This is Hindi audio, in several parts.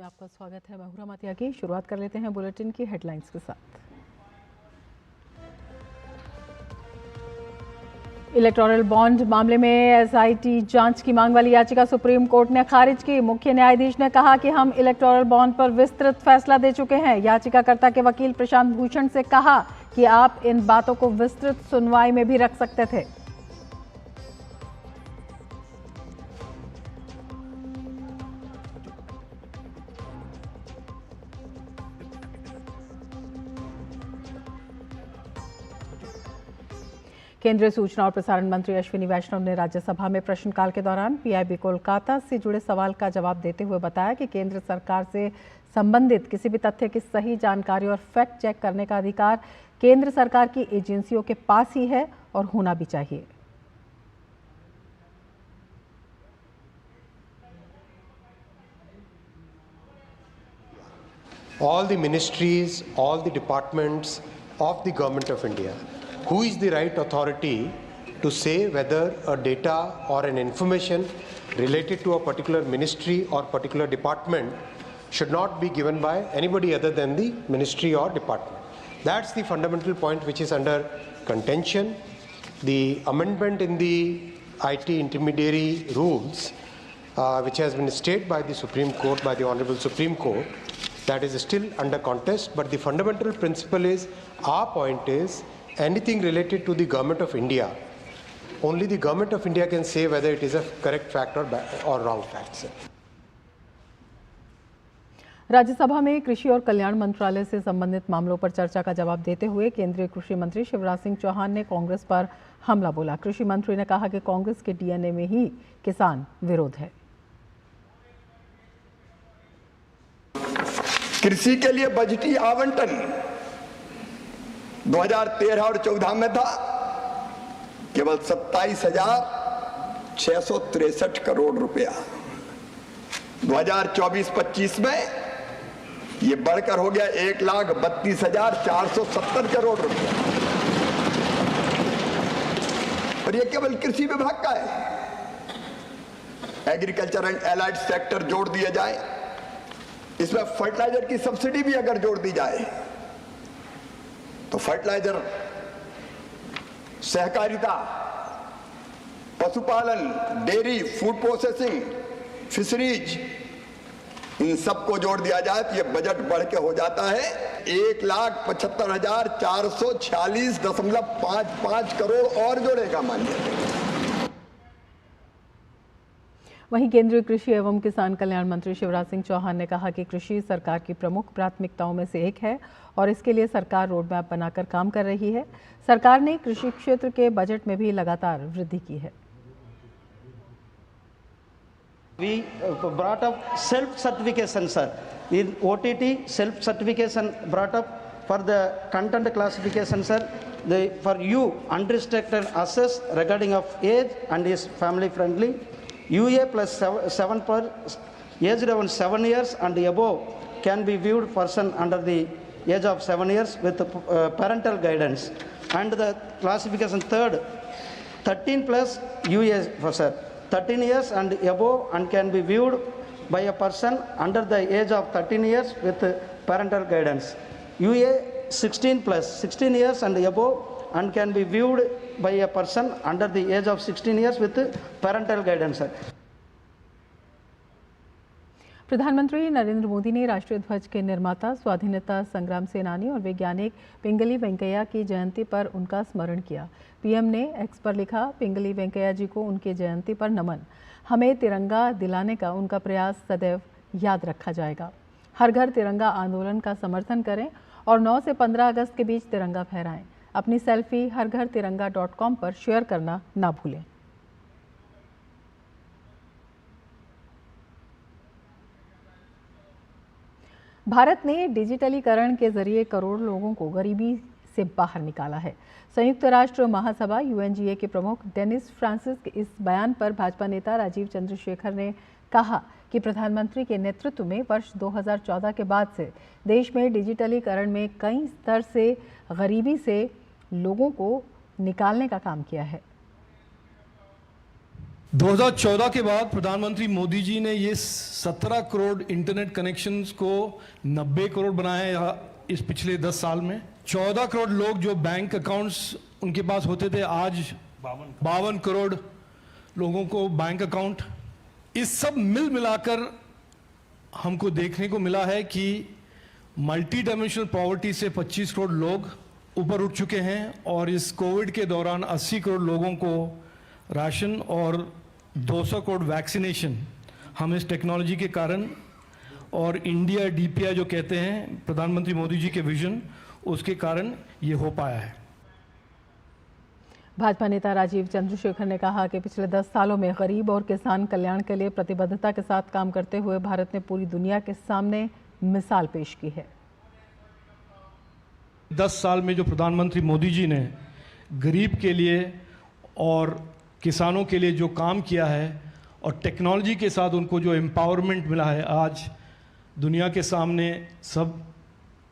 में आपका स्वागत है। मैं हूं रमातिया की। शुरुआत कर लेते हैं बुलेटिन की हेडलाइंस के साथ। इलेक्टोरल बॉन्ड मामले में एसआईटी जांच की मांग वाली याचिका सुप्रीम कोर्ट ने खारिज की। मुख्य न्यायाधीश ने कहा कि हम इलेक्टोरल बॉन्ड पर विस्तृत फैसला दे चुके हैं। याचिकाकर्ता के वकील प्रशांत भूषण से कहा कि आप इन बातों को विस्तृत सुनवाई में भी रख सकते थे। केंद्रीय सूचना और प्रसारण मंत्री अश्विनी वैष्णव ने राज्यसभा में प्रश्नकाल के दौरान पीआईबी कोलकाता से जुड़े सवाल का जवाब देते हुए बताया कि केंद्र सरकार से संबंधित किसी भी तथ्य की सही जानकारी और फैक्ट चेक करने का अधिकार केंद्र सरकार की एजेंसियों के पास ही है और होना भी चाहिए। All the ministries, all the departments of the Government of India, who is the right authority to say whether a data or an information related to a particular ministry or particular department should not be given by anybody other than the ministry or department. That's the fundamental point which is under contention. The amendment in the IT intermediary rules, which has been stayed by the Supreme Court, by the Honorable Supreme Court, that is still under contest, but the fundamental principle is, our point is, anything related to the Government of India, only the Government of India can say whether it is a correct fact or wrong fact. Rajya Sabha में कृषि और कल्याण मंत्रालय से संबंधित मामलों पर चर्चा का जवाब देते हुए केंद्रीय कृषि मंत्री शिवराज सिंह चौहान ने कांग्रेस पर हमला बोला। कृषि मंत्री ने कहा कि कांग्रेस के डीएनए में ही किसान विरोध है। कृषि के लिए बजटीय आवंटन 2013 और 14 में था केवल 27,663 करोड़ रुपया। 2024-25 में ये बढ़कर हो गया 1,32,470 करोड़ रुपया। और ये केवल कृषि विभाग का है। एग्रीकल्चर एंड एलाइड सेक्टर जोड़ दिए जाए, इसमें फर्टिलाइजर की सब्सिडी भी अगर जोड़ दी जाए तो फर्टिलाइजर, सहकारिता, पशुपालन, डेयरी, फूड प्रोसेसिंग, फिशरीज, इन सबको जोड़ दिया जाए तो ये बजट बढ़ के हो जाता है 1,75,446.55 करोड़ और जोड़ेगा मानिए। वहीं केंद्रीय कृषि एवं किसान कल्याण मंत्री शिवराज सिंह चौहान ने कहा कि कृषि सरकार की प्रमुख प्राथमिकताओं में से एक है और इसके लिए सरकार रोडमैप बनाकर काम कर रही है। सरकार ने कृषि क्षेत्र के बजट में भी लगातार वृद्धि की है। We brought up self-certification, sir. In OTT, self-certification brought up for the content classification, sir. For you, unrestricted access regarding of age and is family friendly. UA plus 7 per aged around 7 years and above can be viewed person under the age of 7 years with parental guidance. And the classification third, 13 plus UA for sir. 13 years and above and can be viewed by a person under the age of 13 years with parental guidance. UA 16 plus 16 years and above and can be viewed by a person under the age of 16 years with parental guidance. प्रधानमंत्री नरेंद्र मोदी ने राष्ट्रीय ध्वज के निर्माता, स्वाधीनता संग्राम सेनानी और वैज्ञानिक पिंगली वेंकैया की जयंती पर उनका स्मरण किया। पीएम ने एक्स पर लिखा, पिंगली वेंकैया जी को उनकी जयंती पर नमन। हमें तिरंगा दिलाने का उनका प्रयास सदैव याद रखा जाएगा। हर घर तिरंगा आंदोलन का समर्थन करें और 9 से 15 अगस्त के बीच तिरंगा फहराएं। अपनी सेल्फी हरघरतिरंगा.com पर शेयर करना ना भूलें। भारत ने डिजिटलीकरण के जरिए करोड़ लोगों को गरीबी से बाहर निकाला है। संयुक्त राष्ट्र महासभा यूएनजीए के प्रमुख डेनिस फ्रांसिस के इस बयान पर भाजपा नेता राजीव चंद्रशेखर ने कहा कि प्रधानमंत्री के नेतृत्व में वर्ष 2014 के बाद से देश में डिजिटलीकरण में कई स्तर से गरीबी से लोगों को निकालने का काम किया है। 2014 के बाद प्रधानमंत्री मोदी जी ने ये 17 करोड़ इंटरनेट कनेक्शंस को 90 करोड़ बनाया इस पिछले 10 साल में। 14 करोड़ लोग जो बैंक अकाउंट्स उनके पास होते थे, आज 52 करोड़ लोगों को बैंक अकाउंट। इस सब मिल मिलाकर हमको देखने को मिला है कि मल्टी डायमेंशनल पॉवर्टी से 25 करोड़ लोग ऊपर उठ चुके हैं और इस कोविड के दौरान 80 करोड़ लोगों को राशन और 200 करोड़ वैक्सीनेशन हम इस टेक्नोलॉजी के कारण और इंडिया डीपीआई जो कहते हैं प्रधानमंत्री मोदी जी के विजन, उसके कारण ये हो पाया है। भाजपा नेता राजीव चंद्रशेखर ने कहा कि पिछले 10 सालों में गरीब और किसान कल्याण के लिए प्रतिबद्धता के साथ काम करते हुए भारत ने पूरी दुनिया के सामने मिसाल पेश की है। 10 साल में जो प्रधानमंत्री मोदी जी ने गरीब के लिए और किसानों के लिए जो काम किया है और टेक्नोलॉजी के साथ उनको जो एम्पावरमेंट मिला है, आज दुनिया के सामने सब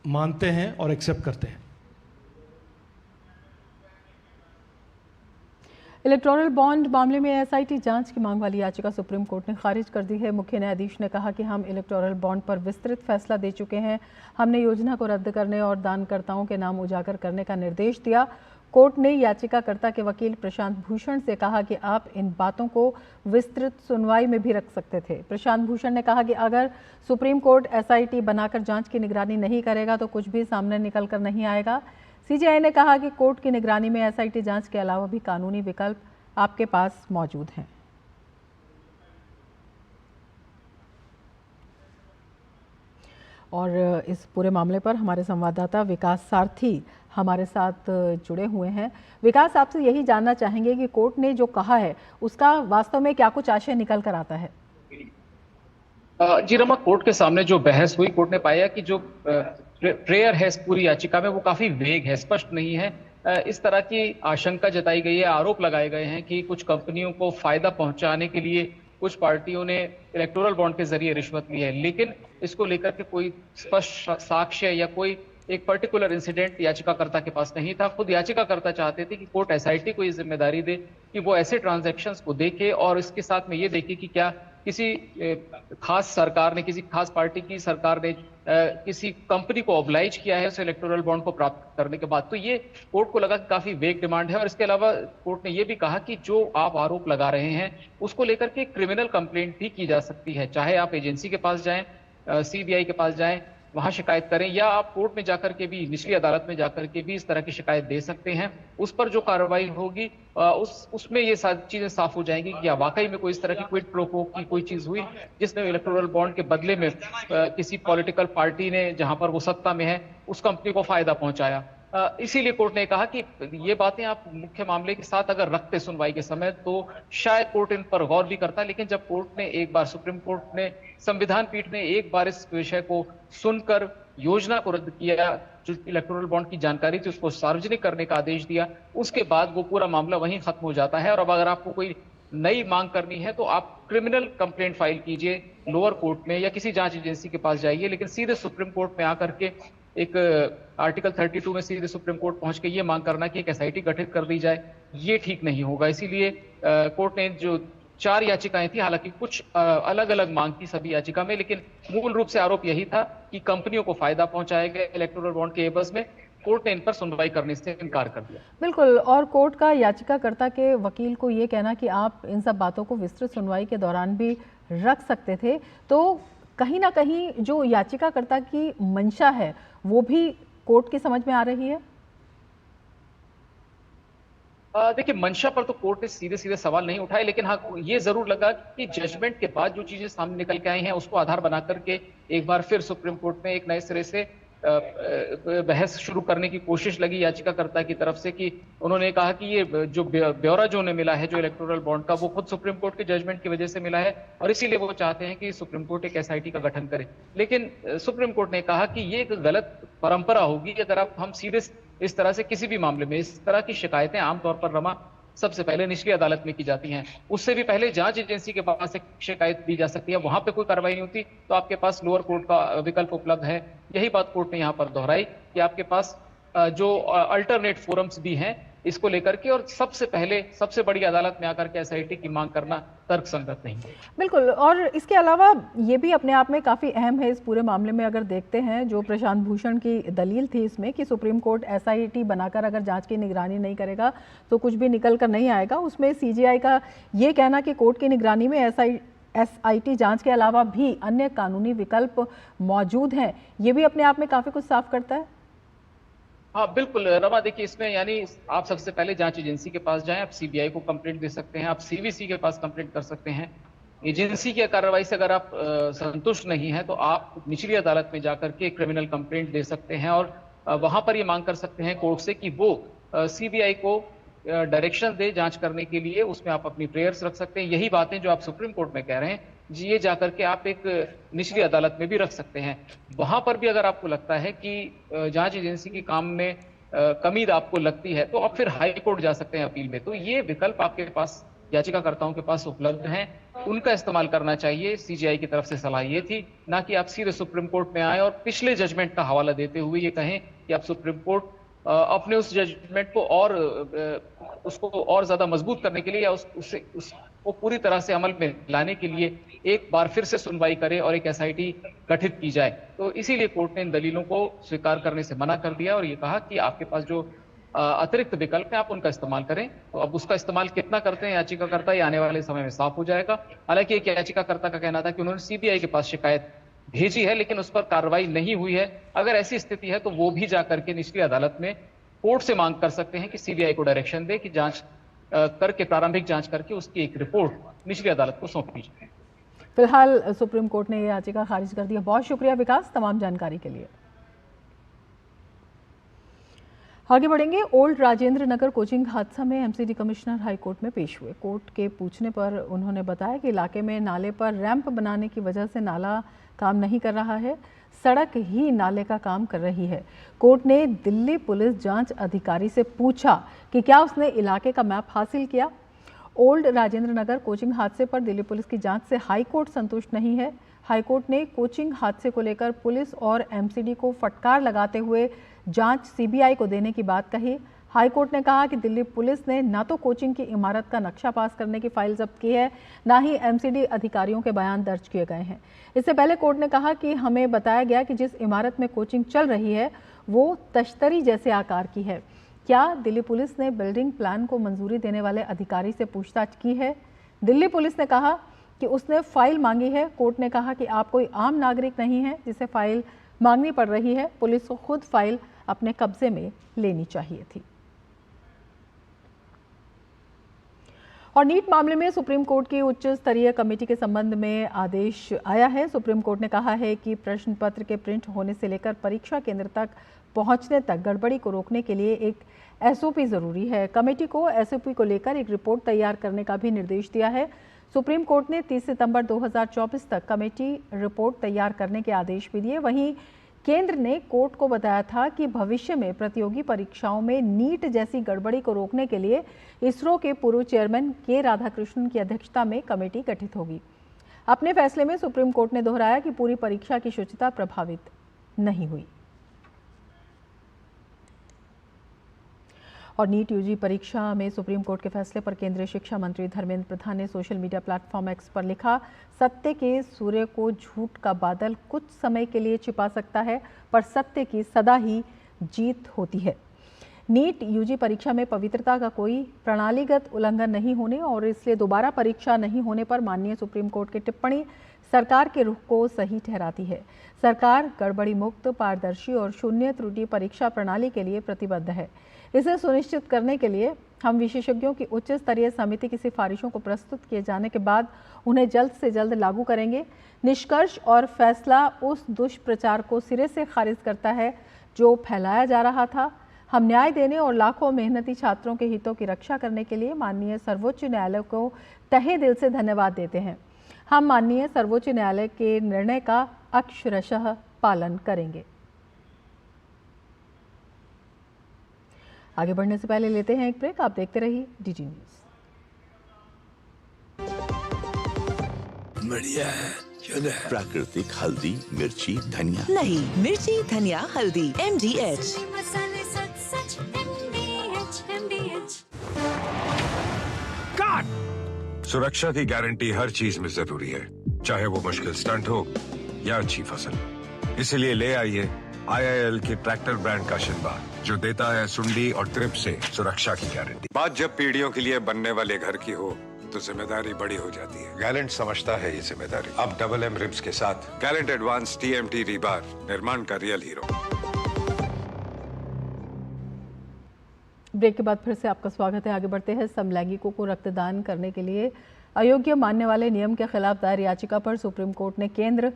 मानते हैं और एक्सेप्ट करते हैं। इलेक्टोरल बॉन्ड मामले में एसआईटी जांच की मांग वाली याचिका सुप्रीम कोर्ट ने खारिज कर दी है। मुख्य न्यायाधीश ने कहा कि हम इलेक्टोरल बॉन्ड पर विस्तृत फैसला दे चुके हैं। हमने योजना को रद्द करने और दानकर्ताओं के नाम उजागर करने का निर्देश दिया। कोर्ट ने याचिकाकर्ता के वकील प्रशांत भूषण से कहा कि आप इन बातों को विस्तृत सुनवाई में भी रख सकते थे। प्रशांत भूषण ने कहा कि अगर सुप्रीम कोर्ट एसआईटी बनाकर जांच की निगरानी नहीं करेगा तो कुछ भी सामने निकल कर नहीं आएगा। सीजेआई ने कहा कि कोर्ट की निगरानी में एसआईटी जांच के अलावा भी कानूनी विकल्प आपके पास मौजूद हैं। और इस पूरे मामले पर हमारे संवाददाता विकास सारथी हमारे साथ जुड़े हुए हैं। विकास, आपसे यही जानना चाहेंगे कि कोर्ट ने जो कहा है उसका वास्तव में क्या कुछ आशय निकल कर आता है? जी रमा, कोर्ट के सामने जो बहस हुई, कोर्ट ने पाया कि जो प्रेयर है इस पूरी याचिका में वो काफी वेग है, स्पष्ट नहीं है। इस तरह की आशंका जताई गई है, आरोप लगाए गए हैं कि कुछ कंपनियों को फायदा पहुंचाने के लिए कुछ पार्टियों ने इलेक्टोरल बॉन्ड के जरिए रिश्वत ली है, लेकिन इसको लेकर के कोई स्पष्ट साक्ष्य या कोई एक पर्टिकुलर इंसिडेंट याचिकाकर्ता के पास नहीं था। खुद याचिकाकर्ता चाहते थे कि कोर्ट एसआईटी को ये जिम्मेदारी दे कि वो ऐसे ट्रांजैक्शंस को देखे और इसके साथ में ये देखे कि क्या किसी खास सरकार ने, किसी खास पार्टी की सरकार ने किसी कंपनी को ऑब्लाइज किया है उस इलेक्टोरल बॉन्ड को प्राप्त करने के बाद। तो ये कोर्ट को लगा कि काफी वेग डिमांड है। और इसके अलावा कोर्ट ने ये भी कहा कि जो आप आरोप लगा रहे हैं उसको लेकर के क्रिमिनल कंप्लेंट भी की जा सकती है, चाहे आप एजेंसी के पास जाएं, सीबीआई के पास जाएं, वहां शिकायत करें, या आप कोर्ट में जाकर के भी, निचली अदालत में जाकर के भी इस तरह की शिकायत दे सकते हैं। उस पर जो कार्रवाई होगी उसमें ये सारी चीजें साफ हो जाएंगी कि क्या वाकई में कोई इस तरह की क्विड प्रो क्वो की कोई चीज हुई जिसने इलेक्टोरल बॉन्ड के बदले में किसी पॉलिटिकल पार्टी ने, जहां पर वो सत्ता में है, उस कंपनी को फायदा पहुंचाया। इसीलिए कोर्ट ने कहा कि ये बातें आप मुख्य मामले के साथ अगर रखते सुनवाई के समय तो शायद कोर्ट इन पर गौर भी करता, लेकिन जब कोर्ट ने एक बार, सुप्रीम कोर्ट ने, संविधान पीठ ने एक बार इस विषय को सुनकर योजना को रद्द किया, जो इलेक्टोरल बॉन्ड की जानकारी थी उसको सार्वजनिक करने का आदेश दिया, उसके बाद वो पूरा मामला वहीं खत्म हो जाता है। और अब अगर आपको कोई नई मांग करनी है तो आप क्रिमिनल कंप्लेंट फाइल कीजिए लोअर कोर्ट में या किसी जांच एजेंसी के पास जाइए, लेकिन सीधे सुप्रीम कोर्ट में आकर के एक आर्टिकल 32 में सीधे सुप्रीम कोर्ट पहुंच के ये मांग करना कि एक एसआईटी गठित कर दी जाए, ये ठीक नहीं होगा। इसीलिए कोर्ट ने जो 4 याचिकाएं थी, हालांकि कुछ अलग अलग मांग थी सभी याचिका में, लेकिन मूल रूप से आरोप यही था कि कंपनियों को फायदा पहुंचाया गया इलेक्टोरल बॉन्ड के एवज में। कोर्ट ने इन पर सुनवाई करने से इनकार कर दिया। बिल्कुल, और कोर्ट का याचिकाकर्ता के वकील को ये कहना कि आप इन सब बातों को विस्तृत सुनवाई के दौरान भी रख सकते थे, तो कहीं ना कहीं जो याचिकाकर्ता की मंशा है वो भी कोर्ट की समझ में आ रही है। देखिए, मंशा पर तो कोर्ट ने सीधे सीधे सवाल नहीं उठाए, लेकिन हाँ ये जरूर लगा कि जजमेंट के बाद जो चीजें सामने निकल के आई हैं उसको आधार बना करके एक बार फिर सुप्रीम कोर्ट में एक नए सिरे से बहस शुरू करने की कोशिश लगी याचिकाकर्ता की तरफ से, कि उन्होंने कहा कि ये जो ब्यौरा जो उन्हें मिला है जो इलेक्टोरल बॉन्ड का, वो खुद सुप्रीम कोर्ट के जजमेंट की वजह से मिला है और इसीलिए वो चाहते हैं कि सुप्रीम कोर्ट एक एसआईटी का गठन करे। लेकिन सुप्रीम कोर्ट ने कहा कि ये एक गलत परंपरा होगी अगर हम सीधे इस तरह से किसी भी मामले में, इस तरह की शिकायतें आमतौर पर रमा सबसे पहले निचली अदालत में की जाती हैं, उससे भी पहले जांच एजेंसी के पास एक शिकायत दी जा सकती है, वहां पे कोई कार्रवाई नहीं होती तो आपके पास लोअर कोर्ट का विकल्प उपलब्ध है। यही बात कोर्ट ने यहाँ पर दोहराई कि आपके पास जो अल्टरनेट फोरम्स भी हैं इसको लेकर के, और सबसे पहले सबसे बड़ी अदालत में आकर के एसआईटी की मांग करना तर्कसंगत नहीं है। बिल्कुल, और इसके अलावा ये भी अपने आप में काफ़ी अहम है इस पूरे मामले में। अगर देखते हैं जो प्रशांत भूषण की दलील थी इसमें कि सुप्रीम कोर्ट एसआईटी बनाकर अगर जांच की निगरानी नहीं करेगा तो कुछ भी निकल कर नहीं आएगा, उसमें सीजीआई का ये कहना कि कोर्ट की निगरानी में एसआईटी जांच के अलावा भी अन्य कानूनी विकल्प मौजूद हैं, ये भी अपने आप में काफ़ी कुछ साफ करता है। हाँ बिल्कुल रमा, देखिए इसमें यानी आप सबसे पहले जांच एजेंसी के पास जाएं, आप सीबीआई को कंप्लेंट दे सकते हैं, आप सीवीसी के पास कंप्लेंट कर सकते हैं। एजेंसी की कार्रवाई से अगर आप संतुष्ट नहीं है तो आप निचली अदालत में जाकर के क्रिमिनल कंप्लेंट दे सकते हैं और वहां पर ये मांग कर सकते हैं कोर्ट से कि वो सीबीआई को डायरेक्शन दे जांच करने के लिए, उसमें आप अपनी प्रेयर्स रख सकते हैं। यही बातें जो आप सुप्रीम कोर्ट में कह रहे हैं जी, ये जाकर के आप एक निचली अदालत में भी रख सकते हैं। वहां पर भी अगर आपको लगता है कि जांच एजेंसी के काम में कमी आपको लगती है तो आप फिर हाई कोर्ट जा सकते हैं अपील में। तो ये विकल्प आपके पास, याचिकाकर्ताओं के पास उपलब्ध हैं, उनका इस्तेमाल करना चाहिए। सीजीआई की तरफ से सलाह ये थी, ना कि आप सीधे सुप्रीम कोर्ट में आए और पिछले जजमेंट का हवाला देते हुए ये कहें कि आप सुप्रीम कोर्ट अपने उस जजमेंट को और उसको और ज्यादा मजबूत करने के लिए या उसको पूरी तरह से अमल में लाने के लिए एक बार फिर से सुनवाई करे और एक एसआईटी गठित की जाए। तो इसीलिए कोर्ट ने इन दलीलों को स्वीकार करने से मना कर दिया और ये कहा कि आपके पास जो अतिरिक्त विकल्प है आप उनका इस्तेमाल करें। तो अब उसका इस्तेमाल कितना करते हैं याचिकाकर्ता, ये आने वाले समय में साफ हो जाएगा। हालांकि एक याचिकाकर्ता का कहना था कि उन्होंने सीबीआई के पास शिकायत भेजी है लेकिन उस पर कार्रवाई नहीं हुई है। अगर ऐसी स्थिति है तो वो भी जाकर के निचली अदालत में कोर्ट से मांग कर सकते हैं कि सीबीआई को डायरेक्शन दे कि जांच करके, प्रारंभिक जांच करके उसकी एक रिपोर्ट निचली अदालत को सौंप दी जाए। फिलहाल सुप्रीम कोर्ट ने यह याचिका खारिज कर दी है। बहुत शुक्रिया विकास तमाम जानकारी के लिए। आगे बढ़ेंगे। ओल्ड राजेंद्र नगर कोचिंग हादसा में एमसीडी कमिश्नर हाईकोर्ट में पेश हुए। कोर्ट के पूछने पर उन्होंने बताया कि इलाके में नाले पर रैंप बनाने की वजह से नाला काम नहीं कर रहा है, सड़क ही नाले का काम कर रही है। कोर्ट ने दिल्ली पुलिस जांच अधिकारी से पूछा कि क्या उसने इलाके का मैप हासिल किया। ओल्ड राजेंद्र नगर कोचिंग हादसे पर दिल्ली पुलिस की जांच से हाईकोर्ट संतुष्ट नहीं है। हाईकोर्ट ने कोचिंग हादसे को लेकर पुलिस और एमसीडी को फटकार लगाते हुए जांच सीबीआई को देने की बात कही। हाईकोर्ट ने कहा कि दिल्ली पुलिस ने न तो कोचिंग की इमारत का नक्शा पास करने की फाइल जब्त की है, न ही एमसीडी अधिकारियों के बयान दर्ज किए गए हैं। इससे पहले कोर्ट ने कहा कि हमें बताया गया कि जिस इमारत में कोचिंग चल रही है वो तश्तरी जैसे आकार की है। क्या दिल्ली पुलिस ने बिल्डिंग प्लान को मंजूरी देने वाले अधिकारी से पूछताछ की है? दिल्ली पुलिस ने कहा कि उसने फाइल मांगी है। कोर्ट ने कहा कि आप कोई आम नागरिक नहीं है जिसे फाइल मांगनी पड़ रही है, पुलिस को खुद फाइल अपने कब्जे में लेनी चाहिए थी। और नीट मामले में सुप्रीम कोर्ट की उच्च स्तरीय कमेटी के संबंध में आदेश आया है। सुप्रीम कोर्ट ने कहा है कि प्रश्न पत्र के प्रिंट होने से लेकर परीक्षा केंद्र तक पहुंचने तक गड़बड़ी को रोकने के लिए एक एसओपी जरूरी है। कमेटी को एसओपी को लेकर एक रिपोर्ट तैयार करने का भी निर्देश दिया है। सुप्रीम कोर्ट ने 30 सितंबर 2024 तक कमेटी रिपोर्ट तैयार करने के आदेश भी दिए। वहीं केंद्र ने कोर्ट को बताया था कि भविष्य में प्रतियोगी परीक्षाओं में नीट जैसी गड़बड़ी को रोकने के लिए इसरो के पूर्व चेयरमैन के राधाकृष्णन की अध्यक्षता में कमेटी गठित होगी। अपने फैसले में सुप्रीम कोर्ट ने दोहराया कि पूरी परीक्षा की शुचिता प्रभावित नहीं हुई। और नीट यूजी परीक्षा में सुप्रीम कोर्ट के फैसले पर केंद्रीय शिक्षा मंत्री धर्मेंद्र प्रधान ने सोशल मीडिया प्लेटफॉर्म एक्स पर लिखा, सत्य के सूर्य को झूठ का बादल कुछ समय के लिए छिपा सकता है, पर सत्य की सदा ही जीत होती है। नीट यूजी परीक्षा में पवित्रता का कोई प्रणालीगत उल्लंघन नहीं होने और इसलिए दोबारा परीक्षा नहीं होने पर माननीय सुप्रीम कोर्ट की टिप्पणी सरकार के रुख को सही ठहराती है। सरकार गड़बड़ी मुक्त, पारदर्शी और शून्य त्रुटि परीक्षा प्रणाली के लिए प्रतिबद्ध है। इसे सुनिश्चित करने के लिए हम विशेषज्ञों की उच्च स्तरीय समिति की सिफारिशों को प्रस्तुत किए जाने के बाद उन्हें जल्द से जल्द लागू करेंगे। निष्कर्ष और फैसला उस दुष्प्रचार को सिरे से खारिज करता है जो फैलाया जा रहा था। हम न्याय देने और लाखों मेहनती छात्रों के हितों की रक्षा करने के लिए माननीय सर्वोच्च न्यायालय को तहे दिल से धन्यवाद देते हैं। हम माननीय सर्वोच्च न्यायालय के निर्णय का अक्षरशः पालन करेंगे। आगे बढ़ने से पहले लेते हैं एक ब्रेक। आप देखते रहिए डीजी न्यूज। बढ़िया है, प्राकृतिक हल्दी, मिर्ची, धनिया नहीं, मिर्ची, धनिया, हल्दी, MDH। मसाले सच MDH सुरक्षा की गारंटी हर चीज में जरूरी है, चाहे वो मुश्किल स्टंट हो या अच्छी फसल। इसीलिए ले आइए IIL के ट्रैक्टर ब्रांड का शिनबार, जो देता है सुंडी और ट्रिप से सुरक्षा की गारंटी। बात जब पीढ़ियों के लिए बनने वाले घर की हो तो जिम्मेदारी बड़ी हो जाती है। गैलेंट समझता है ये जिम्मेदारी। अब डबल M रिब्स के साथ गैलेंट एडवांस TMT रीबार, निर्माण का रियल हीरो। ब्रेक के बाद फिर से आपका स्वागत है। आगे बढ़ते हैं। समलैंगिकों को रक्तदान करने के लिए अयोग्य मानने वाले नियम के खिलाफ दायर याचिका पर सुप्रीम कोर्ट ने केंद्र,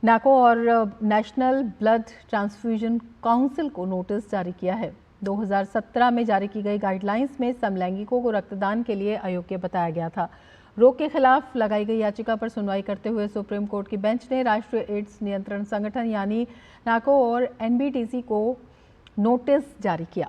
नाको और नेशनल ब्लड ट्रांसफ्यूजन काउंसिल को नोटिस जारी किया है। 2017 में जारी की गई गाइडलाइंस में समलैंगिकों को रक्तदान के लिए अयोग्य बताया गया था। रोक के खिलाफ लगाई गई याचिका पर सुनवाई करते हुए सुप्रीम कोर्ट की बेंच ने राष्ट्रीय एड्स नियंत्रण संगठन यानी नाको और NBTC को नोटिस जारी किया।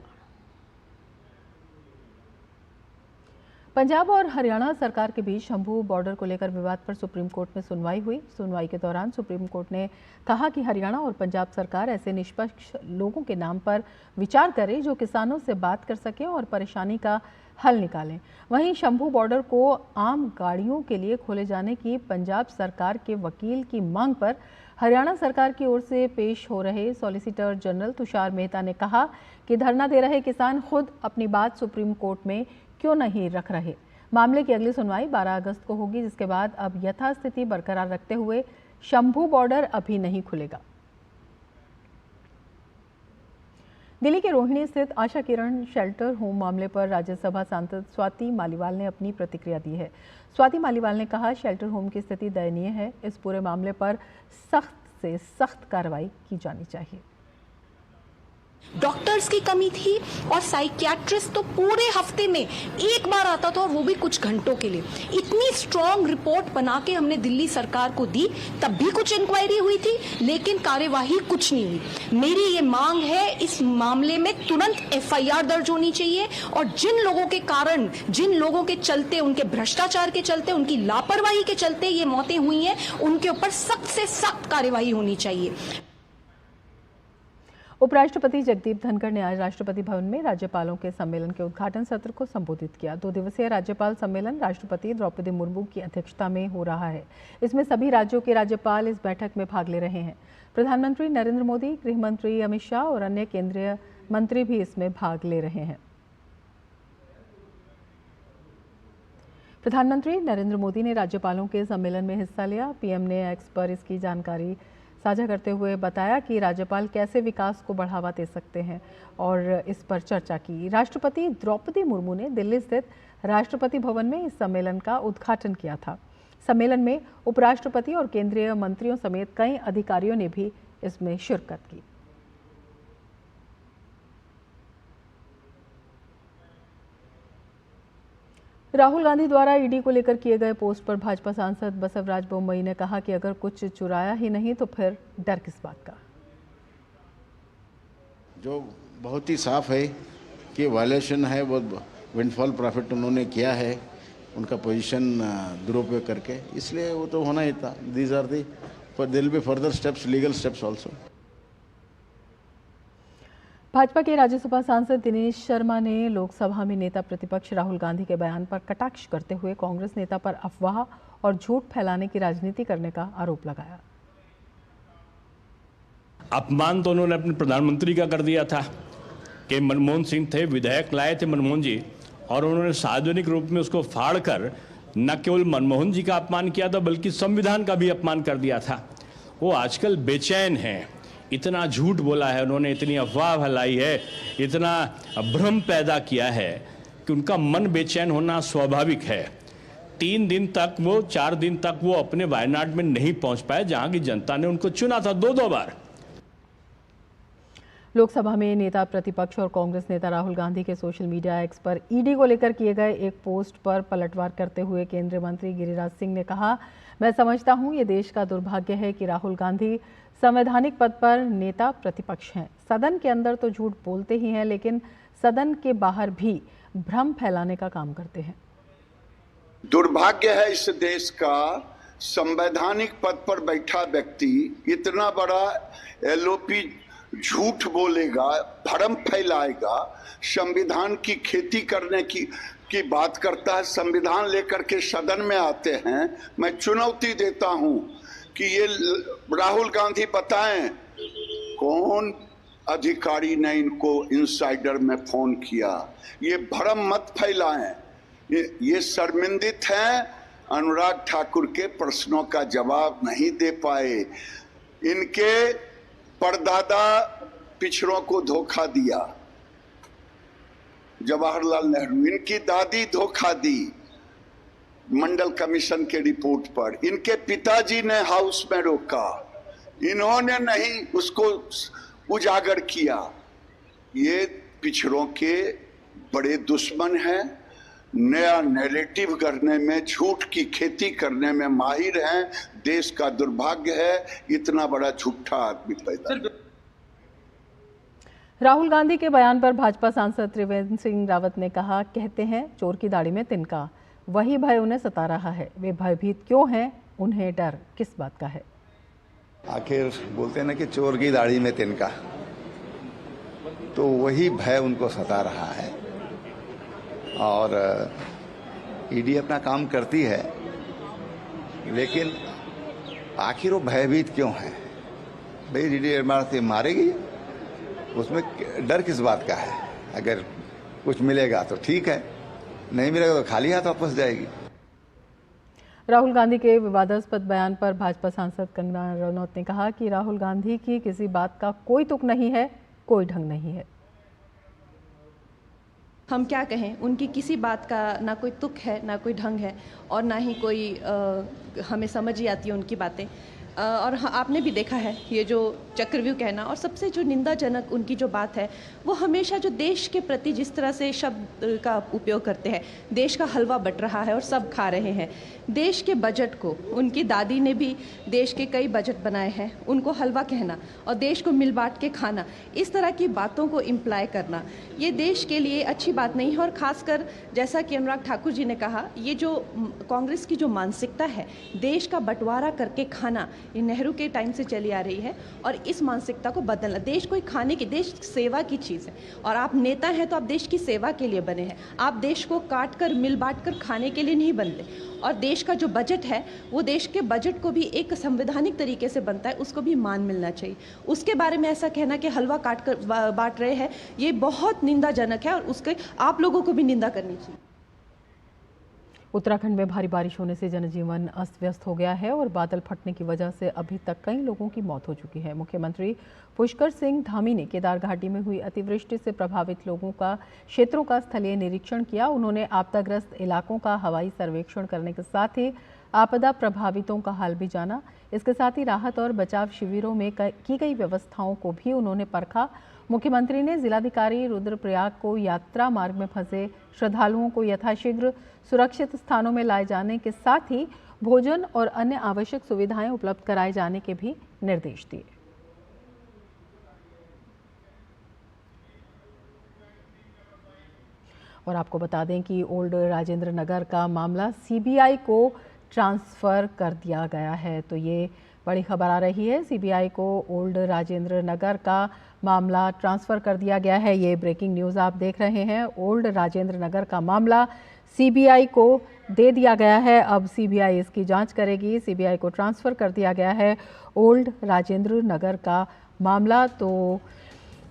पंजाब और हरियाणा सरकार के बीच शंभू बॉर्डर को लेकर विवाद पर सुप्रीम कोर्ट में सुनवाई हुई। सुनवाई के दौरान सुप्रीम कोर्ट ने कहा कि हरियाणा और पंजाब सरकार ऐसे निष्पक्ष लोगों के नाम पर विचार करे जो किसानों से बात कर सकें और परेशानी का हल निकालें। वहीं शंभू बॉर्डर को आम गाड़ियों के लिए खोले जाने की पंजाब सरकार के वकील की मांग पर हरियाणा सरकार की ओर से पेश हो रहे सॉलिसिटर जनरल तुषार मेहता ने कहा कि धरना दे रहे किसान खुद अपनी बात सुप्रीम कोर्ट में क्यों नहीं रख रहे। मामले की अगली सुनवाई 12 अगस्त को होगी, जिसके बाद अब यथास्थिति बरकरार रखते हुए शंभू बॉर्डर अभी नहीं खुलेगा। दिल्ली के रोहिणी स्थित आशा किरण शेल्टर होम मामले पर राज्यसभा सांसद स्वाति मालीवाल ने अपनी प्रतिक्रिया दी है। स्वाति मालीवाल ने कहा, शेल्टर होम की स्थिति दयनीय है। इस पूरे मामले पर सख्त से सख्त कार्रवाई की जानी चाहिए। डॉक्टर्स की कमी थी और साइकियाट्रिस्ट तो पूरे हफ्ते में एक बार आता था और वो भी कुछ घंटों के लिए। इतनी स्ट्रॉन्ग रिपोर्ट बना के हमने दिल्ली सरकार को दी, तब भी कुछ इंक्वायरी हुई थी लेकिन कार्यवाही कुछ नहीं हुई। मेरी ये मांग है, इस मामले में तुरंत FIR दर्ज होनी चाहिए और जिन लोगों के कारण, जिन लोगों के चलते, उनके भ्रष्टाचार के चलते, उनकी लापरवाही के चलते ये मौतें हुई हैं, उनके ऊपर सख्त से सख्त कार्यवाही होनी चाहिए। उपराष्ट्रपति जगदीप धनखड़ ने आज राष्ट्रपति भवन में राज्यपालों के सम्मेलन के उद्घाटन सत्र को संबोधित किया। 2 दिवसीय राज्यपाल सम्मेलन राष्ट्रपति द्रौपदी मुर्मू की अध्यक्षता में हो रहा है। इसमें सभी राज्यों के राज्यपाल इस बैठक में भाग ले रहे हैं। प्रधानमंत्री नरेंद्र मोदी, गृह मंत्री अमित शाह और अन्य केंद्रीय मंत्री भी इसमें भाग ले रहे हैं। प्रधानमंत्री नरेंद्र मोदी ने राज्यपालों के सम्मेलन में हिस्सा लिया। PM ने X पर इसकी जानकारी साझा करते हुए बताया कि राज्यपाल कैसे विकास को बढ़ावा दे सकते हैं और इस पर चर्चा की। राष्ट्रपति द्रौपदी मुर्मू ने दिल्ली स्थित राष्ट्रपति भवन में इस सम्मेलन का उद्घाटन किया था। सम्मेलन में उपराष्ट्रपति और केंद्रीय मंत्रियों समेत कई अधिकारियों ने भी इसमें शिरकत की। राहुल गांधी द्वारा ईडी को लेकर किए गए पोस्ट पर भाजपा सांसद बसवराज बोम्मई ने कहा कि अगर कुछ चुराया ही नहीं तो फिर डर किस बात का। जो बहुत ही साफ है कि वायलेशन है, वो विंडफॉल प्रॉफिट उन्होंने किया है, उनका पोजीशन दुरुपयोग करके, इसलिए वो तो होना ही था। These are the there will be further steps, legal steps also. Bhajpa के राज्यसभा सांसद दिनेश शर्मा ने लोकसभा में नेता प्रतिपक्ष राहुल गांधी के बयान पर कटाक्ष करते हुए कांग्रेस नेता पर अफवाह और झूठ फैलाने की राजनीति करने का आरोप लगाया। अपमान तो उन्होंने अपने प्रधानमंत्री का कर दिया था कि मनमोहन सिंह थे, विधायक लाए थे मनमोहन जी, और उन्होंने सार्वजनिक रूप में उसको फाड़कर न केवल मनमोहन जी का अपमान किया था बल्कि संविधान का भी अपमान कर दिया था। वो आजकल बेचैन हैं, इतना झूठ बोला है उन्होंने, इतनी अफवाह फैलाई है, इतना भ्रम पैदा किया है कि उनका मन बेचैन होना स्वाभाविक है। 3 दिन तक वो 4 दिन तक वो अपने वायनाड में नहीं पहुंच पाए जहां की जनता ने उनको चुना था 2-2 बार। लोकसभा में नेता प्रतिपक्ष और कांग्रेस नेता राहुल गांधी के सोशल मीडिया एक्स पर ईडी को लेकर किए गए एक पोस्ट पर पलटवार करते हुए केंद्रीय मंत्री गिरिराज सिंह ने कहा, मैं समझता हूं ये देश का दुर्भाग्य है कि राहुल गांधी संवैधानिक पद पर नेता प्रतिपक्ष हैं। सदन के अंदर तो झूठ बोलते ही हैं लेकिन सदन के बाहर भी भ्रम फैलाने का काम करते हैं। दुर्भाग्य है इस देश का, संवैधानिक पद पर बैठा व्यक्ति इतना बड़ा LOP झूठ बोलेगा, भ्रम फैलाएगा, संविधान की खेती करने की बात करता है, संविधान लेकर के सदन में आते हैं। मैं चुनौती देता हूं कि ये राहुल गांधी बताएं कौन अधिकारी ने इनको इनसाइडर में फोन किया। ये भ्रम मत फैलाएं। ये शर्मिंदित हैं, अनुराग ठाकुर के प्रश्नों का जवाब नहीं दे पाए। इनके परदादा पिछड़ों को धोखा दिया, जवाहरलाल नेहरू, इनकी दादी धोखा दी मंडल कमीशन के रिपोर्ट पर, इनके पिताजी ने हाउस में रोका, इन्होंने नहीं उसको उजागर किया। ये पिछड़ों के बड़े दुश्मन हैं, नया नैरेटिव करने में, झूठ की खेती करने में माहिर हैं। देश का दुर्भाग्य है इतना बड़ा झूठा आदमी पैदा। राहुल गांधी के बयान पर भाजपा सांसद त्रिवेंद्र सिंह रावत ने कहा, कहते हैं चोर की दाढ़ी में तिनका, वही भय उन्हें सता रहा है। वे भयभीत क्यों हैं, उन्हें डर किस बात का है? आखिर बोलते हैं ना कि चोर की दाढ़ी में तिनका, तो वही भय उनको सता रहा है। और ईडी अपना काम करती है, लेकिन आखिर वो भयभीत क्यों है? भाई ईडी से मारेगी, उसमें डर किस बात का है? अगर कुछ मिलेगा तो ठीक है, नहीं मिलेगा तो खाली हाथ वापस जाएगी। राहुल गांधी के विवादास्पद बयान पर भाजपा सांसद कंगना रनौत ने कहा कि राहुल गांधी की किसी बात का कोई तुक नहीं है, कोई ढंग नहीं है। हम क्या कहें, उनकी किसी बात का ना कोई तुक है, ना कोई ढंग है, और ना ही कोई हमें समझ ही आती है उनकी बातें। और आपने भी देखा है ये जो चक्रव्यूह कहना, और सबसे जो निंदाजनक उनकी जो बात है, वो हमेशा जो देश के प्रति जिस तरह से शब्द का उपयोग करते हैं, देश का हलवा बट रहा है और सब खा रहे हैं। देश के बजट को, उनकी दादी ने भी देश के कई बजट बनाए हैं, उनको हलवा कहना और देश को मिल बांट के खाना, इस तरह की बातों को इम्प्लाई करना, ये देश के लिए अच्छी बात नहीं है। और ख़ासकर जैसा कि अनुराग ठाकुर जी ने कहा, ये जो कांग्रेस की जो मानसिकता है, देश का बंटवारा करके खाना, ये नेहरू के टाइम से चली आ रही है, और इस मानसिकता को बदलना। देश कोई खाने की, देश सेवा की चीज़ है, और आप नेता हैं तो आप देश की सेवा के लिए बने हैं। आप देश को काट कर मिल बांट कर खाने के लिए नहीं बनते। और देश का जो बजट है, वो देश के बजट को भी एक संवैधानिक तरीके से बनता है, उसको भी मान मिलना चाहिए। उसके बारे में ऐसा कहना कि हलवा काट कर बांट रहे हैं, ये बहुत निंदाजनक है, और उसके आप लोगों को भी निंदा करनी चाहिए। उत्तराखंड में भारी बारिश होने से जनजीवन अस्त व्यस्त हो गया है और बादल फटने की वजह से अभी तक कई लोगों की मौत हो चुकी है। मुख्यमंत्री पुष्कर सिंह धामी ने केदार घाटी में हुई अतिवृष्टि से प्रभावित क्षेत्रों का स्थलीय निरीक्षण किया। उन्होंने आपदाग्रस्त इलाकों का हवाई सर्वेक्षण करने के साथ ही आपदा प्रभावितों का हाल भी जाना। इसके साथ ही राहत और बचाव शिविरों में की गई व्यवस्थाओं को भी उन्होंने परखा। मुख्यमंत्री ने जिलाधिकारी रुद्रप्रयाग को यात्रा मार्ग में फंसे श्रद्धालुओं को यथाशीघ्र सुरक्षित स्थानों में लाए जाने के साथ ही भोजन और अन्य आवश्यक सुविधाएं उपलब्ध कराए जाने के भी निर्देश दिए। और आपको बता दें कि ओल्ड राजेंद्र नगर का मामला सीबीआई को ट्रांसफ़र कर दिया गया है। तो ये बड़ी खबर आ रही है, सीबीआई को ओल्ड राजेंद्र नगर का मामला ट्रांसफ़र कर दिया गया है। ये ब्रेकिंग न्यूज़ आप देख रहे हैं। ओल्ड राजेंद्र नगर का मामला सीबीआई को दे दिया गया है। अब सीबीआई इसकी जांच करेगी। सीबीआई को ट्रांसफ़र कर दिया गया है ओल्ड राजेंद्र नगर का मामला। तो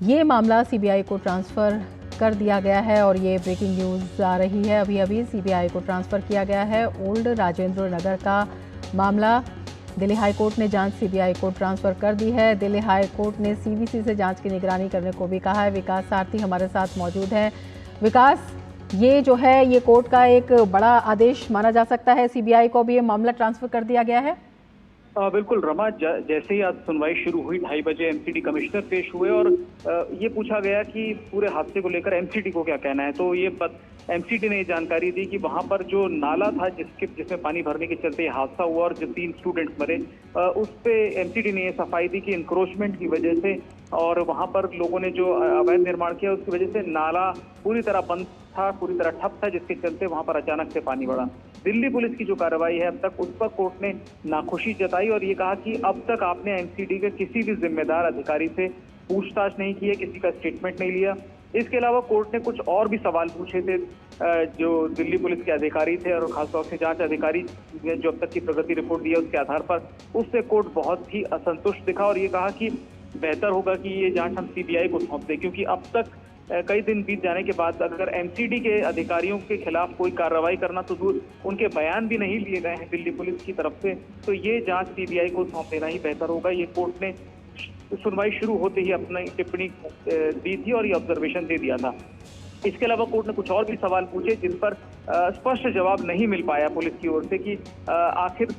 ये मामला सीबीआई को ट्रांसफ़र कर दिया गया है और ये ब्रेकिंग न्यूज़ आ रही है। अभी सीबीआई को ट्रांसफ़र किया गया है ओल्ड राजेंद्र नगर का मामला। दिल्ली हाई कोर्ट ने जांच सीबीआई को ट्रांसफ़र कर दी है। दिल्ली हाई कोर्ट ने सीवीसी से जांच की निगरानी करने को भी कहा है। विकास सारथी हमारे साथ मौजूद हैं। विकास, ये जो है ये कोर्ट का एक बड़ा आदेश माना जा सकता है, सीबीआई को भी ये मामला ट्रांसफ़र कर दिया गया है। बिल्कुल रमा, जैसे ही आज सुनवाई शुरू हुई 2:30 बजे एमसीडी कमिश्नर पेश हुए और ये पूछा गया कि पूरे हादसे को लेकर एमसीडी को क्या कहना है। तो ये एमसीडी ने ये जानकारी दी कि वहां पर जो नाला था जिसमें पानी भरने के चलते हादसा हुआ और जो 3 स्टूडेंट्स मरे, उस पे एमसीडी ने ये सफाई दी कि इंक्रोचमेंट की वजह से और वहां पर लोगों ने जो अवैध निर्माण किया उसकी वजह से नाला पूरी तरह बंद था, पूरी तरह ठप था, जिसके चलते वहां पर अचानक से पानी बढ़ा। दिल्ली पुलिस की जो कार्रवाई है अब तक, उस पर कोर्ट ने नाखुशी जताई और ये कहा कि अब तक आपने एमसीडी के किसी भी जिम्मेदार अधिकारी से पूछताछ नहीं की है, किसी का स्टेटमेंट नहीं लिया। इसके अलावा कोर्ट ने कुछ और भी सवाल पूछे थे जो दिल्ली पुलिस के अधिकारी थे और खासतौर से जांच अधिकारी ने जो अब तक की प्रगति रिपोर्ट दी है उसके आधार पर, उससे कोर्ट बहुत ही असंतुष्ट दिखा और ये कहा कि बेहतर होगा कि ये जांच हम सीबीआई को सौंप दें, क्योंकि अब तक कई दिन बीत जाने के बाद अगर एमसीडी के अधिकारियों के खिलाफ कोई कार्रवाई करना तो दूर, उनके बयान भी नहीं लिए गए हैं दिल्ली पुलिस की तरफ से, तो ये जांच सीबीआई को सौंप देना ही बेहतर होगा। ये कोर्ट ने सुनवाई शुरू होते ही अपनी टिप्पणी दी थी और ये ऑब्जर्वेशन दे दिया था। इसके अलावा कोर्ट ने कुछ और भी सवाल पूछे जिन पर स्पष्ट जवाब नहीं मिल पाया पुलिस की ओर से कि आखिर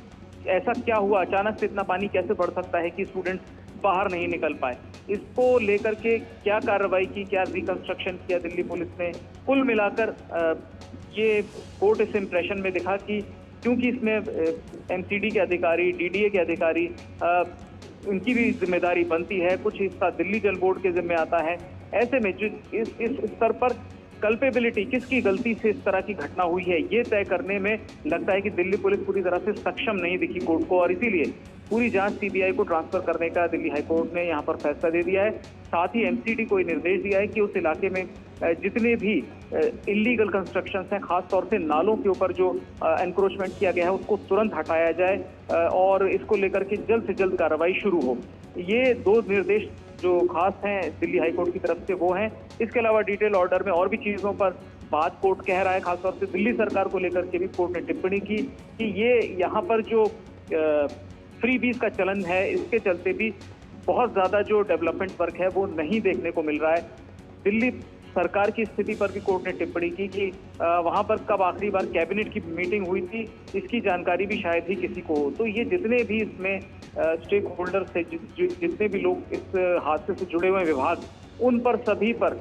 ऐसा क्या हुआ, अचानक से इतना पानी कैसे बढ़ सकता है कि स्टूडेंट्स बाहर नहीं निकल पाए। इसको लेकर के क्या कार्रवाई की, क्या रिकंस्ट्रक्शन किया दिल्ली पुलिस ने, कुल मिलाकर ये कोर्ट इस इंप्रेशन में दिखा कि क्योंकि इसमें एमसीडी के अधिकारी, डीडीए के अधिकारी, उनकी भी जिम्मेदारी बनती है, कुछ हिस्सा दिल्ली जल बोर्ड के जिम्मे आता है। ऐसे में जो इस स्तर पर कल्पेबिलिटी, किसकी गलती से इस तरह की घटना हुई है, ये तय करने में लगता है कि दिल्ली पुलिस पूरी तरह से सक्षम नहीं दिखी कोर्ट को, और इसीलिए पूरी जांच सीबीआई को ट्रांसफर करने का दिल्ली हाईकोर्ट ने यहाँ पर फैसला दे दिया है। साथ ही एमसीडी को निर्देश दिया है कि उस इलाके में जितने भी इलीगल कंस्ट्रक्शंस हैं, खासतौर से नालों के ऊपर जो एनक्रोचमेंट किया गया है उसको तुरंत हटाया जाए और इसको लेकर के जल्द से जल्द कार्रवाई शुरू हो। ये दो निर्देश जो खास हैं दिल्ली हाईकोर्ट की तरफ से वो हैं। इसके अलावा डिटेल ऑर्डर में और भी चीज़ों पर बात कोर्ट कह रहा है, खासतौर से दिल्ली सरकार को लेकर के भी कोर्ट ने टिप्पणी की कि ये यहाँ पर जो फ्री बीज का चलन है इसके चलते भी बहुत ज़्यादा जो डेवलपमेंट वर्क है वो नहीं देखने को मिल रहा है। दिल्ली सरकार की स्थिति पर भी कोर्ट ने टिप्पणी की कि वहाँ पर कब आखिरी बार कैबिनेट की मीटिंग हुई थी इसकी जानकारी भी शायद ही किसी को हो। तो ये जितने भी इसमें स्टेक होल्डर्स थे, जितने भी लोग इस हादसे से जुड़े हुए विभाग, उन पर सभी पर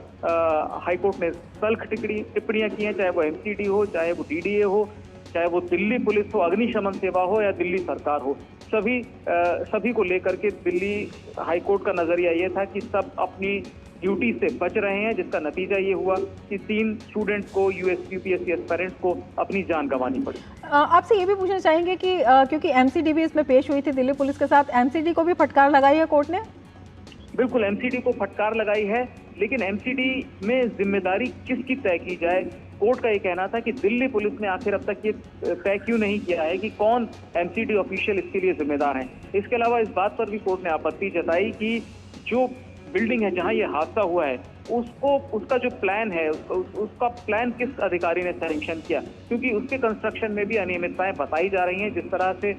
हाईकोर्ट ने तल्ख टिप्पणियां की हैं, चाहे वो एमसीडी हो, चाहे वो डीडीए हो, चाहे वो दिल्ली पुलिस हो, अग्निशमन सेवा हो या दिल्ली सरकार हो। सभी को लेकर के दिल्ली हाईकोर्ट का नजरिया ये था कि सब अपनी ड्यूटी से बच रहे हैं, जिसका नतीजा ये हुआ कि 3 स्टूडेंट्स को, यूपीएससी एस्पिरेंट्स को अपनी जान गंवानी पड़ी। आपसे ये भी पूछना चाहेंगे कि क्योंकि एमसीडी भी इसमें पेश हुई थी दिल्ली पुलिस के साथ, एमसीडी को भी फटकार लगाई है कोर्ट ने? बिल्कुल, एमसीडी को फटकार लगाई है, लेकिन एमसीडी में जिम्मेदारी किसकी तय की जाए, कोर्ट का ये कहना था कि दिल्ली पुलिस ने आखिर अब तक ये तय क्यों नहीं किया है कि कौन एमसीडी ऑफिशियल इसके लिए जिम्मेदार हैं। इसके अलावा इस बात पर भी कोर्ट ने आपत्ति जताई कि जो बिल्डिंग है जहां ये हादसा हुआ है उसका जो प्लान है उसका प्लान किस अधिकारी ने सैंक्शन किया, क्योंकि उसके कंस्ट्रक्शन में भी अनियमितताएं बताई जा रही हैं। जिस तरह से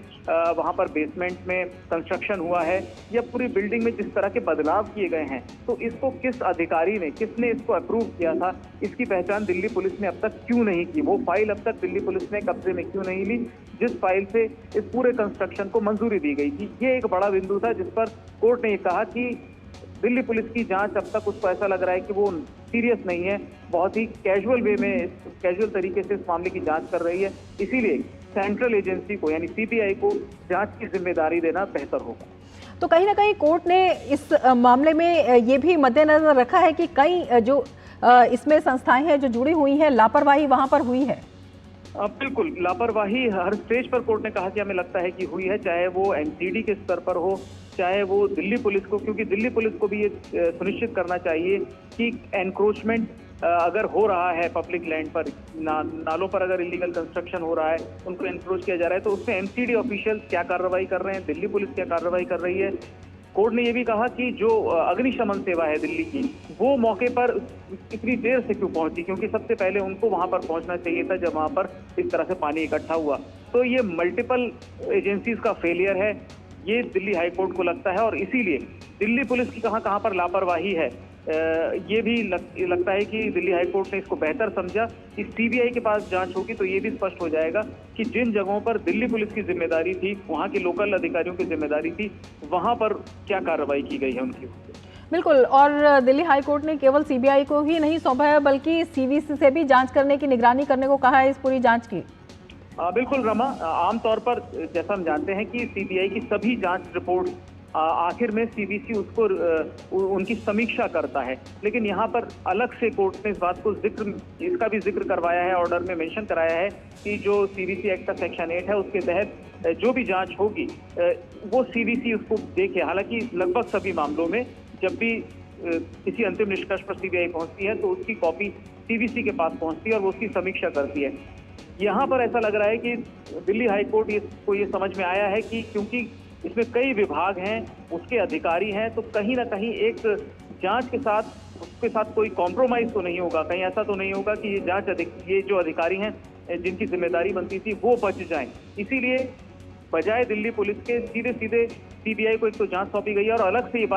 वहां पर बेसमेंट में कंस्ट्रक्शन हुआ है या पूरी बिल्डिंग में जिस तरह के बदलाव किए गए हैं, तो इसको किस अधिकारी ने, किसने इसको अप्रूव किया था, इसकी पहचान दिल्ली पुलिस ने अब तक क्यों नहीं की। वो फाइल अब तक दिल्ली पुलिस ने कब्जे में क्यों नहीं ली जिस फाइल से इस पूरे कंस्ट्रक्शन को मंजूरी दी गई थी। ये एक बड़ा बिंदु था जिस पर कोर्ट ने ये कहा कि दिल्ली पुलिस की जांच अब तक उसको ऐसा लग रहा है कि वो सीरियस नहीं है, बहुत ही कैजुअल वे में, कैजुअल तरीके से इस मामले की जांच कर रही है। इसीलिए सेंट्रल एजेंसी को यानी सीबीआई को जांच की जिम्मेदारी देना बेहतर होगा। तो कहीं ना कहीं कोर्ट ने इस मामले में ये भी मद्देनजर रखा है कि कई जो इसमें संस्थाएं हैं जो जुड़ी हुई हैं, लापरवाही वहां पर हुई है। बिल्कुल, लापरवाही हर स्टेज पर कोर्ट ने कहा कि हमें लगता है कि हुई है, चाहे वो एमसीडी के स्तर पर हो, चाहे वो दिल्ली पुलिस को, क्योंकि दिल्ली पुलिस को भी ये सुनिश्चित करना चाहिए कि एनक्रोचमेंट अगर हो रहा है पब्लिक लैंड पर, नालों पर अगर इलीगल कंस्ट्रक्शन हो रहा है, उनको एनक्रोच किया जा रहा है, तो उसमें एमसीडी ऑफिशियल क्या कार्रवाई कर रहे हैं, दिल्ली पुलिस क्या कार्रवाई कर रही है। कोर्ट ने ये भी कहा कि जो अग्निशमन सेवा है दिल्ली की, वो मौके पर इतनी देर से क्यों पहुंची, क्योंकि सबसे पहले उनको वहां पर पहुंचना चाहिए था जब वहां पर इस तरह से पानी इकट्ठा हुआ। तो ये मल्टीपल एजेंसीज का फेलियर है, ये दिल्ली हाईकोर्ट को लगता है, और इसीलिए दिल्ली पुलिस की कहां पर लापरवाही है ये भी लगता है कि दिल्ली हाईकोर्ट ने इसको बेहतर समझा कि सीबीआई के पास जांच होगी तो ये भी स्पष्ट हो जाएगा कि जिन जगहों पर दिल्ली पुलिस की जिम्मेदारी थी, वहां के लोकल अधिकारियों की जिम्मेदारी थी, वहां पर क्या कार्रवाई की गई है उनकी। बिल्कुल, और दिल्ली हाईकोर्ट ने केवल सीबीआई को ही नहीं सौंपा है बल्कि सीवीसी से भी जांच करने की, निगरानी करने को कहा है इस पूरी जांच की। बिल्कुल रमा, आमतौर पर जैसा हम जानते हैं कि सीबीआई की सभी जांच रिपोर्ट आखिर में सीवीसी उसको उनकी समीक्षा करता है, लेकिन यहाँ पर अलग से कोर्ट ने इस बात को इसका भी जिक्र करवाया है, ऑर्डर में मेंशन कराया है कि जो सीवीसी एक्ट का सेक्शन 8 है उसके तहत जो भी जांच होगी वो सीवीसी उसको देखे। हालांकि लगभग सभी मामलों में जब भी किसी अंतिम निष्कर्ष पर सीबीआई पहुंचती है तो उसकी कॉपी सीवीसी के पास पहुंचती है और वो उसकी समीक्षा करती है। यहाँ पर ऐसा लग रहा है कि दिल्ली हाईकोर्ट को ये समझ में आया है कि क्योंकि इसमें कई विभाग हैं, उसके अधिकारी हैं, तो कहीं ना कहीं एक जांच के साथ उसके साथ कोई कॉम्प्रोमाइज तो नहीं होगा, कहीं ऐसा तो नहीं होगा कि ये जो अधिकारी हैं जिनकी जिम्मेदारी बनती थी वो बच जाएं। इसीलिए बजाय दिल्ली पुलिस के सीधे सीधे सीबीआई को एक तो जांच सौंपी गई है और अलग से इस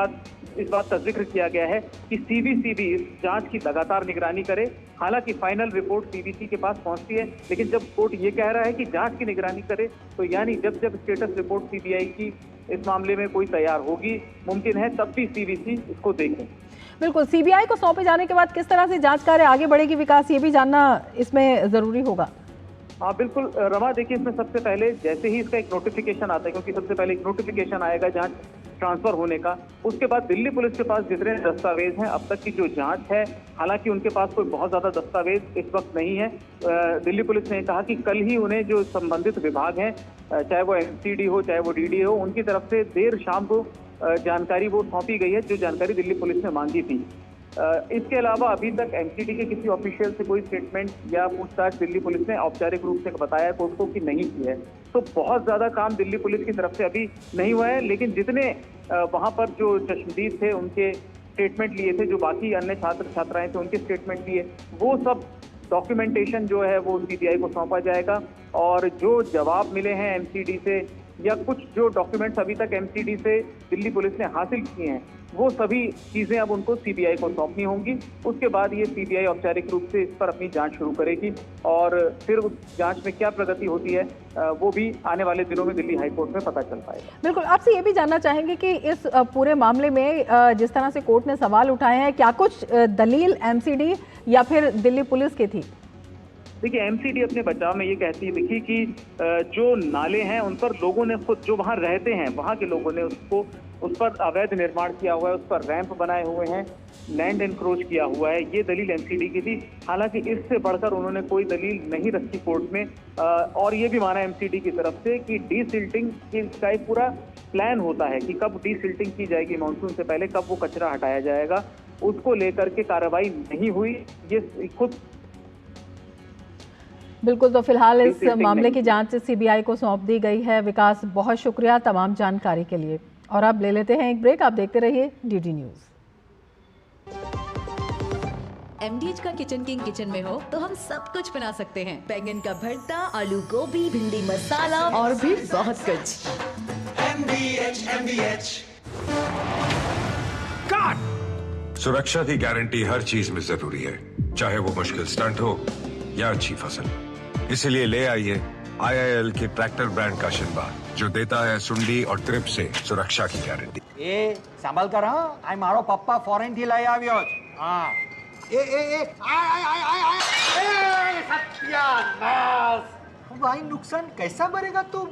बात का जिक्र किया गया है कि सीवीसी भी इस जांच की लगातार निगरानी करे। हालांकि फाइनल रिपोर्ट सीवीसी के पास पहुंचती है, लेकिन जब कोर्ट ये कह रहा है कि जांच की निगरानी करे तो यानी जब स्टेटस रिपोर्ट सीबीआई की इस मामले में कोई तैयार होगी, मुमकिन है तब भी सीवीसी इसको देखे। बिल्कुल, सीबीआई को सौंपे जाने के बाद किस तरह से जांच कार्य आगे बढ़ेगी विकास, ये भी जानना इसमें जरूरी होगा। हाँ बिल्कुल रमा, देखिए इसमें सबसे पहले जैसे ही इसका एक नोटिफिकेशन आता है, क्योंकि सबसे पहले एक नोटिफिकेशन आएगा जांच ट्रांसफर होने का, उसके बाद दिल्ली पुलिस के पास जितने दस्तावेज हैं अब तक की जो जांच है, हालांकि उनके पास कोई बहुत ज्यादा दस्तावेज इस वक्त नहीं है। दिल्ली पुलिस ने कहा कि कल ही उन्हें जो संबंधित विभाग हैं, चाहे वो एमसीडी हो चाहे वो डीडी हो, उनकी तरफ से देर शाम को जानकारी वो सौंपी गई है जो जानकारी दिल्ली पुलिस ने मांगी थी। इसके अलावा अभी तक एमसीडी के किसी ऑफिशियल से कोई स्टेटमेंट या पूछताछ दिल्ली पुलिस ने औपचारिक रूप से बताया कोर्ट को कि नहीं की है। तो बहुत ज्यादा काम दिल्ली पुलिस की तरफ से अभी नहीं हुआ है, लेकिन जितने वहां पर जो चश्मदीद थे उनके स्टेटमेंट लिए थे, जो बाकी अन्य छात्र छात्राएं थे उनके स्टेटमेंट लिए, वो सब डॉक्यूमेंटेशन जो है वो सीबीआई को सौंपा जाएगा। और जो जवाब मिले हैं एमसीडी से या कुछ जो डॉक्यूमेंट्स अभी तक एमसीडी से दिल्ली पुलिस ने हासिल किए हैं, वो सभी चीजें अब उनको सीबीआई को सौंपनी होंगी। उसके बाद ये सीबीआई औपचारिक रूप से इस पर अपनी जांच शुरू करेगी और फिर उस जांच में क्या प्रगति होती है वो भी आने वाले दिनों में दिल्ली हाईकोर्ट में पता चल पाएगा। बिल्कुल, आपसे ये भी जानना चाहेंगे कि इस पूरे मामले में जिस तरह से कोर्ट ने सवाल उठाए हैं, क्या कुछ दलील एमसीडी या फिर दिल्ली पुलिस की थी? देखिए, एमसीडी अपने बचाव में ये कहती दिखी कि जो नाले हैं उन पर लोगों ने खुद, जो वहां रहते हैं वहां के लोगों ने उस पर अवैध निर्माण किया हुआ है, उस पर रैंप बनाए हुए हैं, लैंड एनक्रोच किया हुआ है, ये दलील एमसीडी की थी। हालांकि इससे बढ़कर उन्होंने कोई दलील नहीं रखी कोर्ट में और ये भी माना एमसीडी की तरफ से कि डीसिल्टिंग का एक पूरा प्लान होता है कि कब डीसिल्टिंग की जाएगी मानसून से पहले, कब वो कचरा हटाया जाएगा, उसको लेकर के कार्रवाई नहीं हुई। ये खुद बिल्कुल, तो फिलहाल इस मामले की जांच सीबीआई को सौंप दी गई है। विकास, बहुत शुक्रिया तमाम जानकारी के लिए। और अब ले लेते हैं एक ब्रेक, आप देखते रहिए डीडी न्यूज। MDH का किचन किंग किचन में हो तो हम सब कुछ बना सकते हैं। बैंगन का भरता, आलू गोभी, भिंडी मसाला और भी बहुत कुछ। MDH सुरक्षा की गारंटी हर चीज में जरूरी है, चाहे वो मुश्किल स्टंट हो या अच्छी फसल। इसलिए ले आइए IIL के ट्रैक्टर ब्रांड का शिनबा, जो देता है सुंडी और ट्रिप से सुरक्षा की गारंटी। ए संभाल कर, हाँ, आई मारो पप्पा फॉरेन थी लाई आव्यो। हाँ, ए सत्यानाश भाई, नुकसान कैसा भरेगा तुम?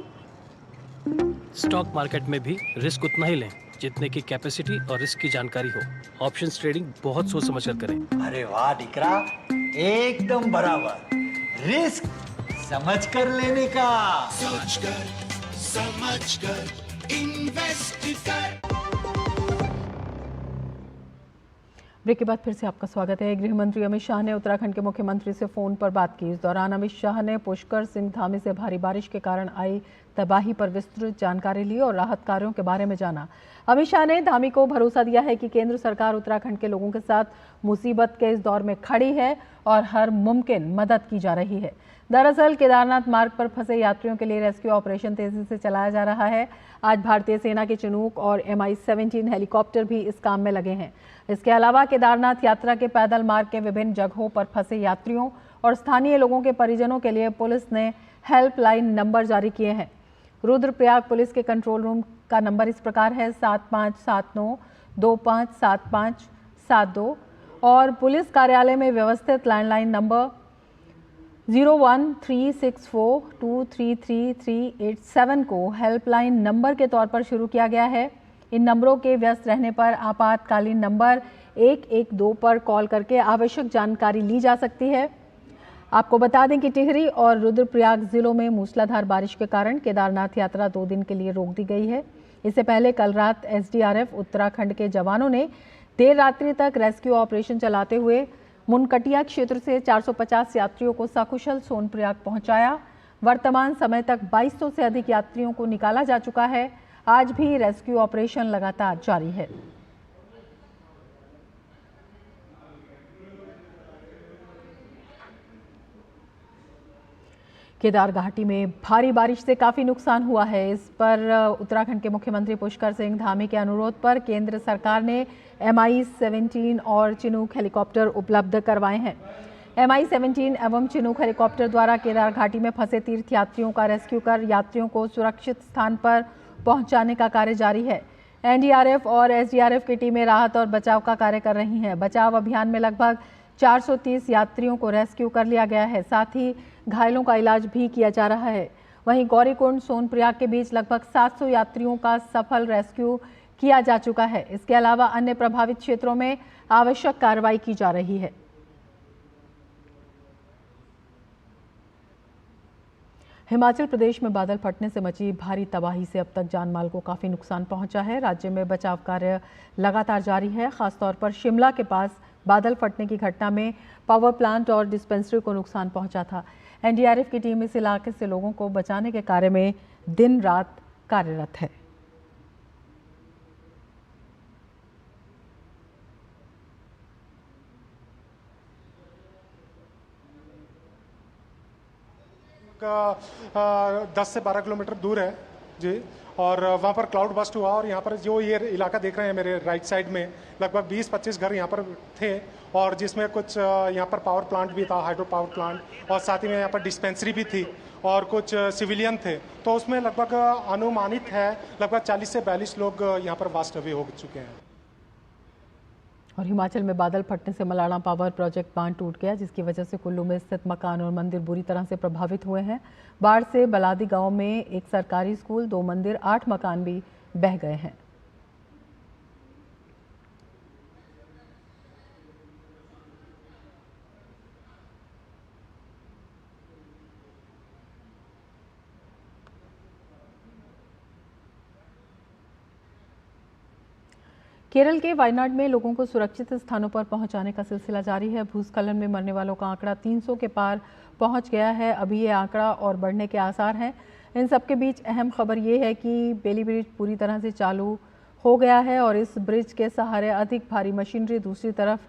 स्टॉक मार्केट में भी रिस्क उतना ही लें जितने की कैपेसिटी और रिस्क की जानकारी हो। ऑप्शंस ट्रेडिंग बहुत सोच समझ कर करें। अरे वाह डिकरा, एकदम बराबर। रिस्क समझ कर लेने का। सोच कर समझ कर इन्वेस्ट कर। ब्रेक के बाद फिर से आपका स्वागत है। गृह मंत्री अमित शाह ने उत्तराखंड के मुख्यमंत्री से फोन पर बात की। इस दौरान अमित शाह ने पुष्कर सिंह धामी से भारी बारिश के कारण आई तबाही पर विस्तृत जानकारी ली और राहत कार्यों के बारे में जाना। अमित शाह ने धामी को भरोसा दिया है कि केंद्र सरकार उत्तराखंड के लोगों के साथ मुसीबत के इस दौर में खड़ी है और हर मुमकिन मदद की जा रही है। दरअसल केदारनाथ मार्ग पर फंसे यात्रियों के लिए रेस्क्यू ऑपरेशन तेजी से चलाया जा रहा है। आज भारतीय सेना के चिनूक और MI-17 हेलीकॉप्टर भी इस काम में लगे हैं। इसके अलावा केदारनाथ यात्रा के पैदल मार्ग के विभिन्न जगहों पर फंसे यात्रियों और स्थानीय लोगों के परिजनों के लिए पुलिस ने हेल्पलाइन नंबर जारी किए हैं। रुद्रप्रयाग पुलिस के कंट्रोल रूम का नंबर इस प्रकार है 7579257572 और पुलिस कार्यालय में व्यवस्थित लैंडलाइन नंबर 01364233387 को हेल्पलाइन नंबर के तौर पर शुरू किया गया है। इन नंबरों के व्यस्त रहने पर आपातकालीन नंबर 112 पर कॉल करके आवश्यक जानकारी ली जा सकती है। आपको बता दें कि टिहरी और रुद्रप्रयाग जिलों में मूसलाधार बारिश के कारण केदारनाथ यात्रा 2 दिन के लिए रोक दी गई है। इससे पहले कल रात SDRF उत्तराखंड के जवानों ने देर रात्रि तक रेस्क्यू ऑपरेशन चलाते हुए मुनकटिया क्षेत्र से 450 यात्रियों को सकुशल सोनप्रयाग पहुंचाया। वर्तमान समय तक 2200 से अधिक यात्रियों को निकाला जा चुका है। आज भी रेस्क्यू ऑपरेशन लगातार जारी है। केदार घाटी में भारी बारिश से काफी नुकसान हुआ है। इस पर उत्तराखंड के मुख्यमंत्री पुष्कर सिंह धामी के अनुरोध पर केंद्र सरकार ने Mi-17 और चिनूक हेलीकॉप्टर उपलब्ध करवाए हैं। Mi-17 एवं चिनूक हेलीकॉप्टर द्वारा केदार घाटी में फंसे तीर्थयात्रियों का रेस्क्यू कर यात्रियों को सुरक्षित स्थान पर पहुंचाने का कार्य जारी है। NDRF और SDRF की टीमें राहत और बचाव का कार्य कर रही हैं। बचाव अभियान में लगभग 430 यात्रियों को रेस्क्यू कर लिया गया है। साथ ही घायलों का इलाज भी किया जा रहा है। वहीं गौरीकुंड सोनप्रयाग के बीच लगभग 700 यात्रियों का सफल रेस्क्यू किया जा चुका है। इसके अलावा अन्य प्रभावित क्षेत्रों में आवश्यक कार्रवाई की जा रही है। हिमाचल प्रदेश में बादल फटने से मची भारी तबाही से अब तक जानमाल को काफी नुकसान पहुंचा है। राज्य में बचाव कार्य लगातार जारी है। खासतौर पर शिमला के पास बादल फटने की घटना में पावर प्लांट और डिस्पेंसरी को नुकसान पहुंचा था। NDRF की टीम इस इलाके से लोगों को बचाने के कार्य में दिन रात कार्यरत है। का 10 से 12 किलोमीटर दूर है जी, और वहाँ पर क्लाउड बस्ट हुआ और यहाँ पर जो ये इलाका देख रहे हैं मेरे राइट साइड में लगभग 20-25 घर यहाँ पर थे, और जिसमें कुछ यहाँ पर पावर प्लांट भी था, हाइड्रो पावर प्लांट, और साथ ही में यहाँ पर डिस्पेंसरी भी थी और कुछ सिविलियन थे। तो उसमें लगभग अनुमानित है लगभग 40 से 42 लोग यहाँ पर वास्ट अवे हो चुके हैं। और हिमाचल में बादल फटने से मलाणा पावर प्रोजेक्ट बांध टूट गया, जिसकी वजह से कुल्लू में स्थित मकान और मंदिर बुरी तरह से प्रभावित हुए हैं। बाढ़ से बलादी गांव में एक सरकारी स्कूल, 2 मंदिर, 8 मकान भी बह गए हैं। केरल के वायनाड में लोगों को सुरक्षित स्थानों पर पहुंचाने का सिलसिला जारी है। भूस्खलन में मरने वालों का आंकड़ा 300 के पार पहुंच गया है। अभी ये आंकड़ा और बढ़ने के आसार हैं। इन सबके बीच अहम खबर ये है कि बेली ब्रिज पूरी तरह से चालू हो गया है और इस ब्रिज के सहारे अधिक भारी मशीनरी दूसरी तरफ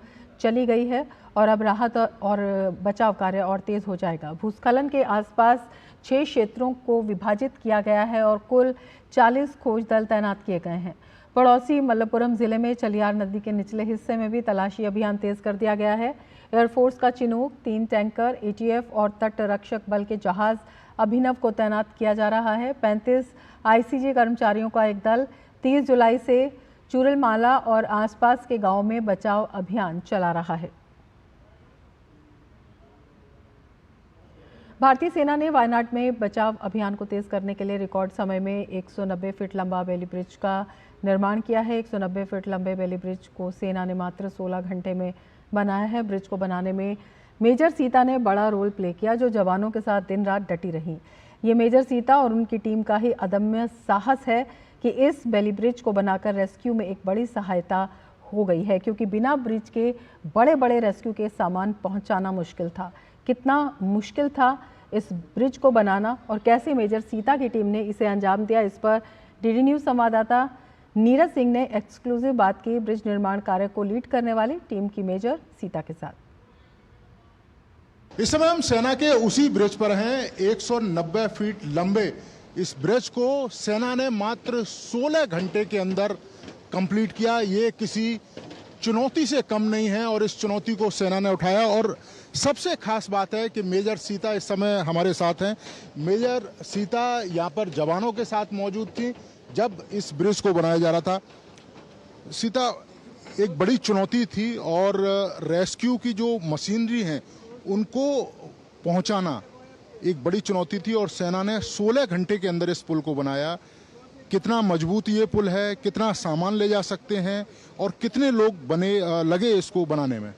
चली गई है और अब राहत और बचाव कार्य और तेज हो जाएगा। भूस्खलन के आसपास 6 क्षेत्रों को विभाजित किया गया है और कुल 40 खोज दल तैनात किए गए हैं। पड़ोसी मलप्पुरम जिले में चलियार नदी के निचले हिस्से में भी तलाशी अभियान तेज कर दिया गया है। एयरफोर्स का चिनूक, 3 टैंकर, ATF और तट रक्षक बल के जहाज अभिनव को तैनात किया जा रहा है। 35 ICG कर्मचारियों का एक दल 30 जुलाई से चुरलमाला और आसपास के गांवों में बचाव अभियान चला रहा है। भारतीय सेना ने वायनाड में बचाव अभियान को तेज करने के लिए रिकॉर्ड समय में 190 फीट लंबा बेली ब्रिज का निर्माण किया है। 190 फीट लंबे बेली ब्रिज को सेना ने मात्र 16 घंटे में बनाया है। ब्रिज को बनाने में मेजर सीता ने बड़ा रोल प्ले किया, जो जवानों के साथ दिन रात डटी रहीं। ये मेजर सीता और उनकी टीम का ही अदम्य साहस है कि इस बेली ब्रिज को बनाकर रेस्क्यू में एक बड़ी सहायता हो गई है, क्योंकि बिना ब्रिज के बड़े बड़े रेस्क्यू के सामान पहुंचाना मुश्किल था। कितना मुश्किल था इस ब्रिज को बनाना और कैसे मेजर सीता की टीम ने इसे अंजाम दिया, इस पर DD न्यूज़ संवाददाता नीरज सिंह ने एक्सक्लूसिव बात की ब्रिज निर्माण कार्य को लीड करने वाली टीम की मेजर सीता के साथ। इस समय हम सेना के उसी ब्रिज पर हैं। 190 फीट लंबे इस ब्रिज को सेना ने मात्र 16 घंटे के अंदर कंप्लीट किया। ये किसी चुनौती से कम नहीं है और इस चुनौती को सेना ने उठाया। और सबसे खास बात है कि मेजर सीता इस समय हमारे साथ हैं। मेजर सीता यहाँ पर जवानों के साथ मौजूद थी जब इस ब्रिज को बनाया जा रहा था। सीता, एक बड़ी चुनौती थी और रेस्क्यू की जो मशीनरी हैं उनको पहुंचाना एक बड़ी चुनौती थी और सेना ने 16 घंटे के अंदर इस पुल को बनाया। कितना मजबूत ये पुल है, कितना सामान ले जा सकते हैं और कितने लोग लगे इसको बनाने में?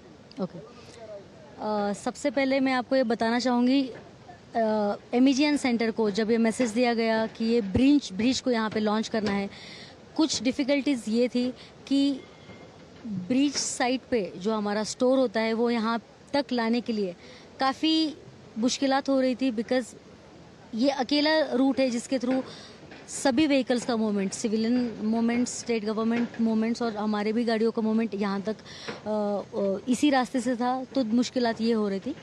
सबसे पहले मैं आपको ये बताना चाहूँगी, MEGN सेंटर को जब ये मैसेज दिया गया कि ये ब्रिज को यहाँ पे लॉन्च करना है, कुछ डिफ़िकल्टीज़ ये थी कि ब्रिज साइट पे जो हमारा स्टोर होता है वो यहाँ तक लाने के लिए काफ़ी मुश्किलात हो रही थी, बिकॉज़ ये अकेला रूट है जिसके थ्रू सभी व्हीकल्स का movement, civilian movements, state government movements और हमारे भी गाड़ियों का मूवमेंट यहाँ तक इसी रास्ते से था। तो मुश्किलात ये हो रही थी।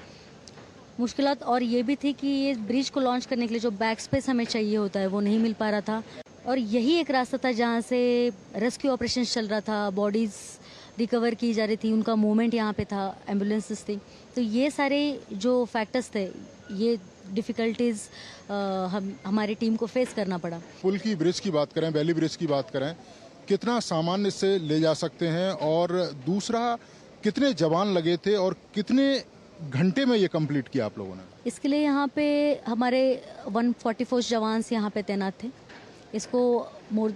मुश्किलात और ये भी थी कि ये ब्रिज को लॉन्च करने के लिए जो बैक स्पेस हमें चाहिए होता है वो नहीं मिल पा रहा था, और यही एक रास्ता था जहाँ से रेस्क्यू ऑपरेशन चल रहा था, बॉडीज़ रिकवर की जा रही थी, उनका मूवमेंट यहाँ पे था, एम्बुलेंसेस थी। तो ये सारे जो फैक्टर्स थे, ये डिफ़िकल्टीज़ हमारी टीम को फेस करना पड़ा। पुल की ब्रिज की बात करें, वैली ब्रिज की बात करें, कितना सामान इससे ले जा सकते हैं, और दूसरा कितने जवान लगे थे और कितने घंटे में ये कंप्लीट किया आप लोगों ने? इसके लिए यहाँ पे हमारे 144 जवान यहाँ पे तैनात थे। इसको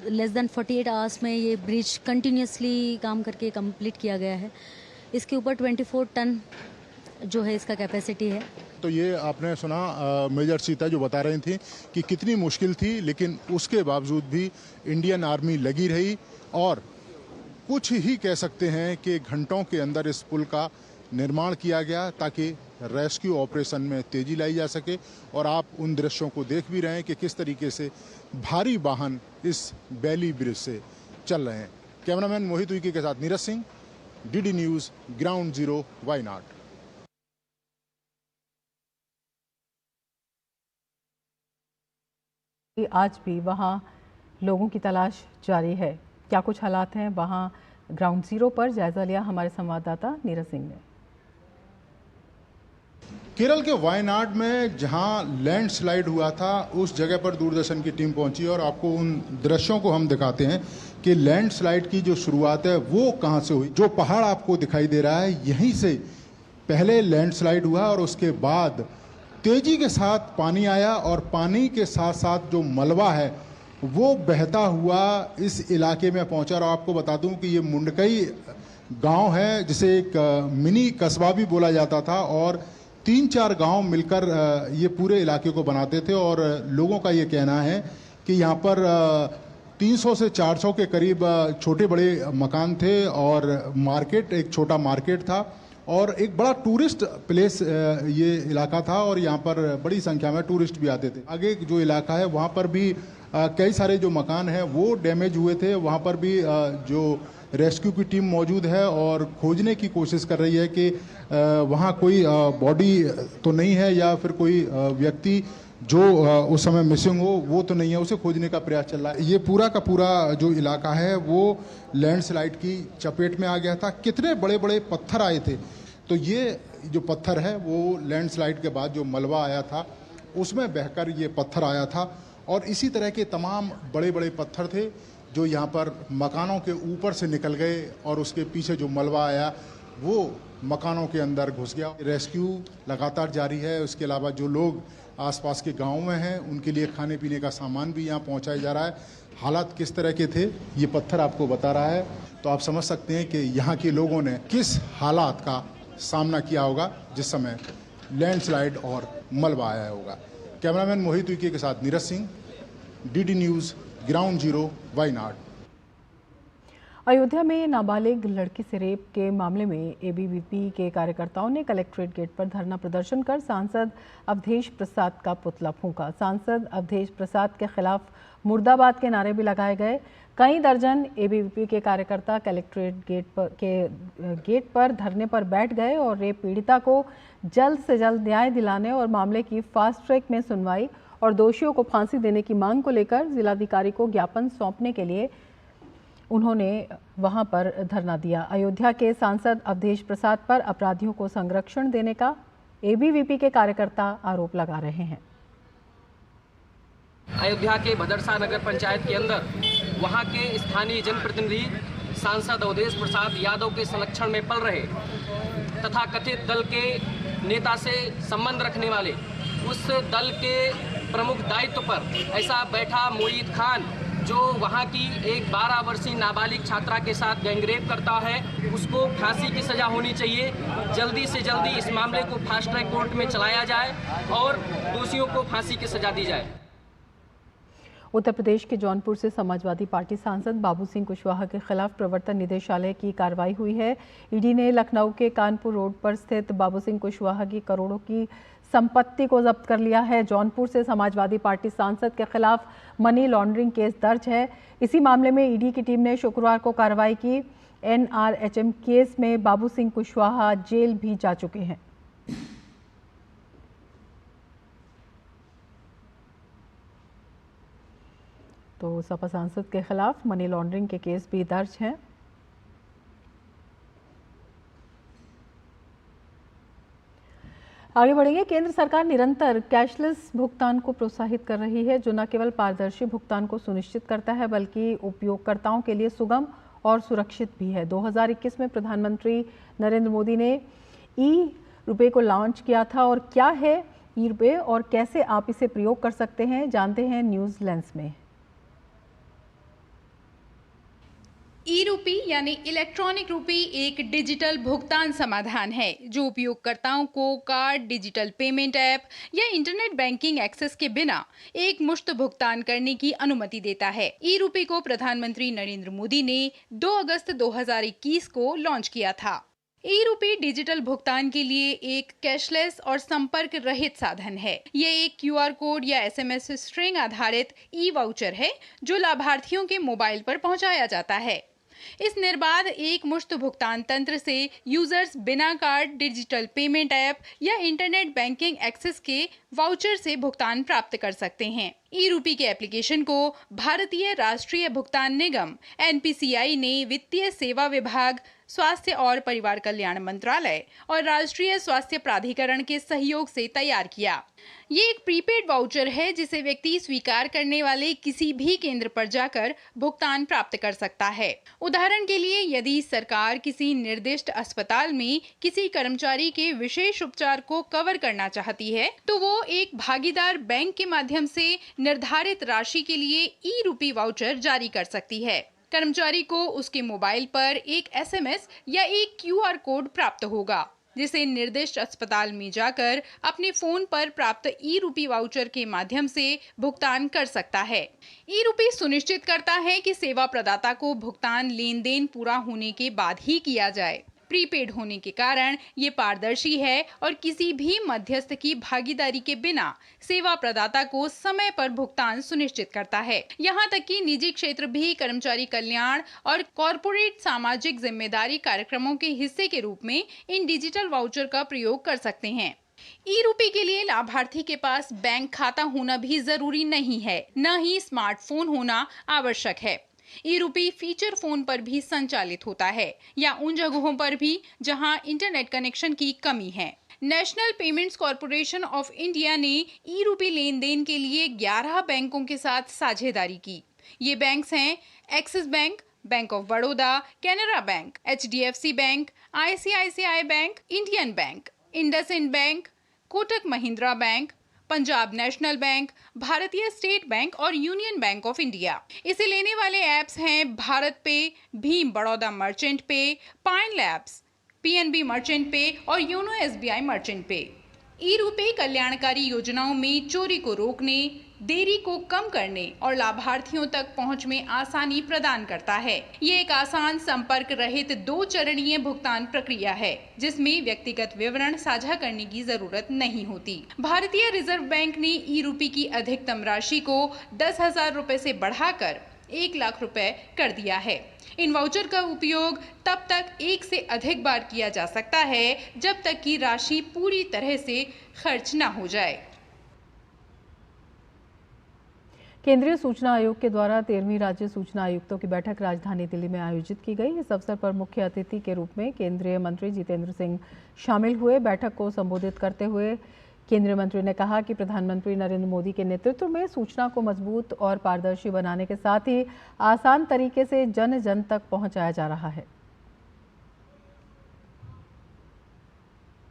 लेस देन 48 आवर्स में ये ब्रिज कंटिन्यूसली काम करके कंप्लीट किया गया है। इसके ऊपर 24 टन जो है इसका कैपेसिटी है। तो ये आपने सुना मेजर सीता जो बता रही थी कि कितनी मुश्किल थी, लेकिन उसके बावजूद भी इंडियन आर्मी लगी रही, और कुछ ही कह सकते हैं कि घंटों के अंदर इस पुल का निर्माण किया गया ताकि रेस्क्यू ऑपरेशन में तेजी लाई जा सके। और आप उन दृश्यों को देख भी रहे हैं कि किस तरीके से भारी वाहन इस वैली ब्रिज से चल रहे हैं। कैमरामैन मोहित उइके के साथ Neeraj Singh, DD news, ground zero, Wayanad. आज भी वहाँ लोगों की तलाश जारी है। क्या कुछ हालात हैं वहाँ ग्राउंड जीरो पर, जायजा लिया हमारे संवाददाता नीरज सिंह ने। केरल के वायनाड में जहां लैंडस्लाइड हुआ था, उस जगह पर दूरदर्शन की टीम पहुंची और आपको उन दृश्यों को हम दिखाते हैं कि लैंडस्लाइड की जो शुरुआत है वो कहां से हुई। जो पहाड़ आपको दिखाई दे रहा है, यहीं से पहले लैंडस्लाइड हुआ और उसके बाद तेजी के साथ पानी आया, और पानी के साथ साथ जो मलबा है वो बहता हुआ इस इलाके में पहुंचा। और आपको बता दूं कि ये मुंडकई गांव है, जिसे एक मिनी कस्बा भी बोला जाता था, और 3-4 गांव मिलकर ये पूरे इलाके को बनाते थे। और लोगों का ये कहना है कि यहाँ पर 300 से 400 के करीब छोटे बड़े मकान थे, और मार्केट, एक छोटा मार्केट था, और एक बड़ा टूरिस्ट प्लेस ये इलाका था, और यहाँ पर बड़ी संख्या में टूरिस्ट भी आते थे। आगे जो इलाका है वहाँ पर भी कई सारे जो मकान हैं वो डैमेज हुए थे। वहाँ पर भी जो रेस्क्यू की टीम मौजूद है और खोजने की कोशिश कर रही है कि वहाँ कोई बॉडी तो नहीं है, या फिर कोई व्यक्ति जो उस समय मिसिंग हो वो तो नहीं है, उसे खोजने का प्रयास चल रहा है। ये पूरा का पूरा जो इलाका है वो लैंडस्लाइड की चपेट में आ गया था। कितने बड़े बड़े पत्थर आए थे, तो ये जो पत्थर है वो लैंडस्लाइड के बाद जो मलबा आया था उसमें बहकर ये पत्थर आया था। और इसी तरह के तमाम बड़े बड़े पत्थर थे जो यहाँ पर मकानों के ऊपर से निकल गए, और उसके पीछे जो मलबा आया वो मकानों के अंदर घुस गया। रेस्क्यू लगातार जारी है। उसके अलावा जो लोग आसपास के गांव में हैं उनके लिए खाने पीने का सामान भी यहाँ पहुँचाया जा रहा है। हालात किस तरह के थे ये पत्थर आपको बता रहा है, तो आप समझ सकते हैं कि यहाँ के लोगों ने किस हालात का सामना किया होगा जिस समय लैंडस्लाइड और मलबा आया होगा। कैमरामैन मोहित उइके के साथ Neeraj Singh, DD news, ground zero, Wayanad. Ayodhya में नाबालिग लड़की से रेप के मामले में एबीवीपी के कार्यकर्ताओं ने कलेक्ट्रेट गेट पर धरना प्रदर्शन कर सांसद अवधेश प्रसाद का पुतला फूंका। सांसद अवधेश प्रसाद के खिलाफ मुर्दाबाद के नारे भी लगाए गए। कई दर्जन एबीवीपी के कार्यकर्ता कलेक्ट्रेट गेट पर धरने पर बैठ गए और रेप पीड़िता को जल्द से जल्द न्याय दिलाने और मामले की फास्ट ट्रैक में सुनवाई और दोषियों को फांसी देने की मांग को लेकर जिलाधिकारी को ज्ञापन सौंपने के लिए उन्होंने वहां पर धरना दिया। अयोध्या के सांसद अवधेश प्रसाद पर अपराधियों को संरक्षण देने का एबीवीपी के कार्यकर्ता आरोप लगा रहे हैं। अयोध्या के भदरसा नगर पंचायत के अंदर वहां के स्थानीय जनप्रतिनिधि सांसद अवधेश प्रसाद यादव के संरक्षण में पल रहे तथा कथित दल के नेता से संबंध रखने वाले उस दल के प्रमुख दायित्व पर ऐसा बैठा मोईद खान, जो वहां की एक 12 वर्षीय नाबालिग छात्रा के साथ गैंगरेप करता है, उसको फांसी की सजा होनी चाहिए। जल्दी से जल्दी इस मामले को फास्ट ट्रैक कोर्ट में चलाया जाए और दोषियों को फांसी की सजा दी जाए। उत्तर प्रदेश के जौनपुर से समाजवादी पार्टी सांसद बाबू सिंह कुशवाहा के खिलाफ प्रवर्तन निदेशालय की कार्रवाई हुई है। ईडी ने लखनऊ के कानपुर रोड पर स्थित बाबू सिंह कुशवाहा की करोड़ों की संपत्ति को जब्त कर लिया है। जौनपुर से समाजवादी पार्टी सांसद के खिलाफ मनी लॉन्ड्रिंग केस दर्ज है। इसी मामले में ईडी की टीम ने शुक्रवार को कार्रवाई की। NRHM केस में बाबू सिंह कुशवाहा जेल भी जा चुके हैं। तो सपा सांसद के खिलाफ मनी लॉन्ड्रिंग के केस भी दर्ज हैं। आगे बढ़ेंगे। केंद्र सरकार निरंतर कैशलेस भुगतान को प्रोत्साहित कर रही है, जो न केवल पारदर्शी भुगतान को सुनिश्चित करता है बल्कि उपयोगकर्ताओं के लिए सुगम और सुरक्षित भी है। 2021 में प्रधानमंत्री नरेंद्र मोदी ने ई-रुपए को लॉन्च किया था। और क्या है ई-रुपए और कैसे आप इसे प्रयोग कर सकते हैं, जानते हैं न्यूज़ लेंस में। ई-रुपी यानी इलेक्ट्रॉनिक रुपी एक डिजिटल भुगतान समाधान है जो उपयोगकर्ताओं को कार्ड, डिजिटल पेमेंट ऐप या इंटरनेट बैंकिंग एक्सेस के बिना एक मुश्त भुगतान करने की अनुमति देता है। ई-रुपी को प्रधानमंत्री नरेंद्र मोदी ने 2 अगस्त 2021 को लॉन्च किया था। ई-रुपी डिजिटल भुगतान के लिए एक कैशलेस और संपर्क रहित साधन है। ये एक QR कोड या SMS स्ट्रिंग आधारित ई-वाउचर है जो लाभार्थियों के मोबाइल पर पहुंचाया जाता है। इस निर्बाध एक मुश्त भुगतान तंत्र से यूजर्स बिना कार्ड, डिजिटल पेमेंट ऐप या इंटरनेट बैंकिंग एक्सेस के वाउचर से भुगतान प्राप्त कर सकते हैं। ई-रुपी के एप्लीकेशन को भारतीय राष्ट्रीय भुगतान निगम NPCI ने वित्तीय सेवा विभाग, स्वास्थ्य और परिवार कल्याण मंत्रालय और राष्ट्रीय स्वास्थ्य प्राधिकरण के सहयोग से तैयार किया। ये एक प्रीपेड वाउचर है जिसे व्यक्ति स्वीकार करने वाले किसी भी केंद्र पर जाकर भुगतान प्राप्त कर सकता है। उदाहरण के लिए, यदि सरकार किसी निर्दिष्ट अस्पताल में किसी कर्मचारी के विशेष उपचार को कवर करना चाहती है, तो वो एक भागीदार बैंक के माध्यम से निर्धारित राशि के लिए ई-रुपी वाउचर जारी कर सकती है। कर्मचारी को उसके मोबाइल पर एक SMS या एक QR कोड प्राप्त होगा, जिसे निर्दिष्ट अस्पताल में जाकर अपने फोन पर प्राप्त ई-रुपी वाउचर के माध्यम से भुगतान कर सकता है। ई-रुपी सुनिश्चित करता है कि सेवा प्रदाता को भुगतान लेन देन पूरा होने के बाद ही किया जाए। प्रीपेड होने के कारण ये पारदर्शी है और किसी भी मध्यस्थ की भागीदारी के बिना सेवा प्रदाता को समय पर भुगतान सुनिश्चित करता है। यहाँ तक कि निजी क्षेत्र भी कर्मचारी कल्याण और कॉरपोरेट सामाजिक जिम्मेदारी कार्यक्रमों के हिस्से के रूप में इन डिजिटल वाउचर का प्रयोग कर सकते हैं। ई-रुपी के लिए लाभार्थी के पास बैंक खाता होना भी जरूरी नहीं है, न ही स्मार्टफोन होना आवश्यक है। ई-रुपी फीचर फोन पर भी संचालित होता है या उन जगहों पर भी जहां इंटरनेट कनेक्शन की कमी है। National payments corporation of India ने ई-रुपी लेन देन के लिए 11 बैंकों के साथ साझेदारी की। ये बैंक्स हैं axis bank, bank of Baroda, Canara bank, HDFC bank, ICICI bank, Indian bank, IndusInd bank, Kotak Mahindra bank, Punjab national bank, भारतीय स्टेट बैंक और यूनियन बैंक ऑफ इंडिया। इसे लेने वाले ऐप्स हैं भारत पे, भीम बड़ौदा मर्चेंट पे, पाइन लैब्स, PNB मर्चेंट पे और योनो SBI मर्चेंट पे। ई-रुपी कल्याणकारी योजनाओं में चोरी को रोकने, देरी को कम करने और लाभार्थियों तक पहुंच में आसानी प्रदान करता है। ये एक आसान, संपर्क रहित 2 चरणीय भुगतान प्रक्रिया है जिसमें व्यक्तिगत विवरण साझा करने की जरूरत नहीं होती। भारतीय रिजर्व बैंक ने ई-रुपी की अधिकतम राशि को 10,000 रुपए से बढ़ाकर 1 लाख रुपए कर दिया है। इन वाउचर का उपयोग तब तक 1 से अधिक बार किया जा सकता है जब तक कि राशि पूरी तरह से खर्च न हो जाए। केंद्रीय सूचना आयोग के द्वारा 13वीं राज्य सूचना आयुक्तों की बैठक राजधानी दिल्ली में आयोजित की गई। इस अवसर पर मुख्य अतिथि के रूप में केंद्रीय मंत्री जितेंद्र सिंह शामिल हुए। बैठक को संबोधित करते हुए केंद्रीय मंत्री ने कहा कि प्रधानमंत्री नरेंद्र मोदी के नेतृत्व में सूचना को मजबूत और पारदर्शी बनाने के साथ ही आसान तरीके से जन जन तक पहुंचाया जा रहा है।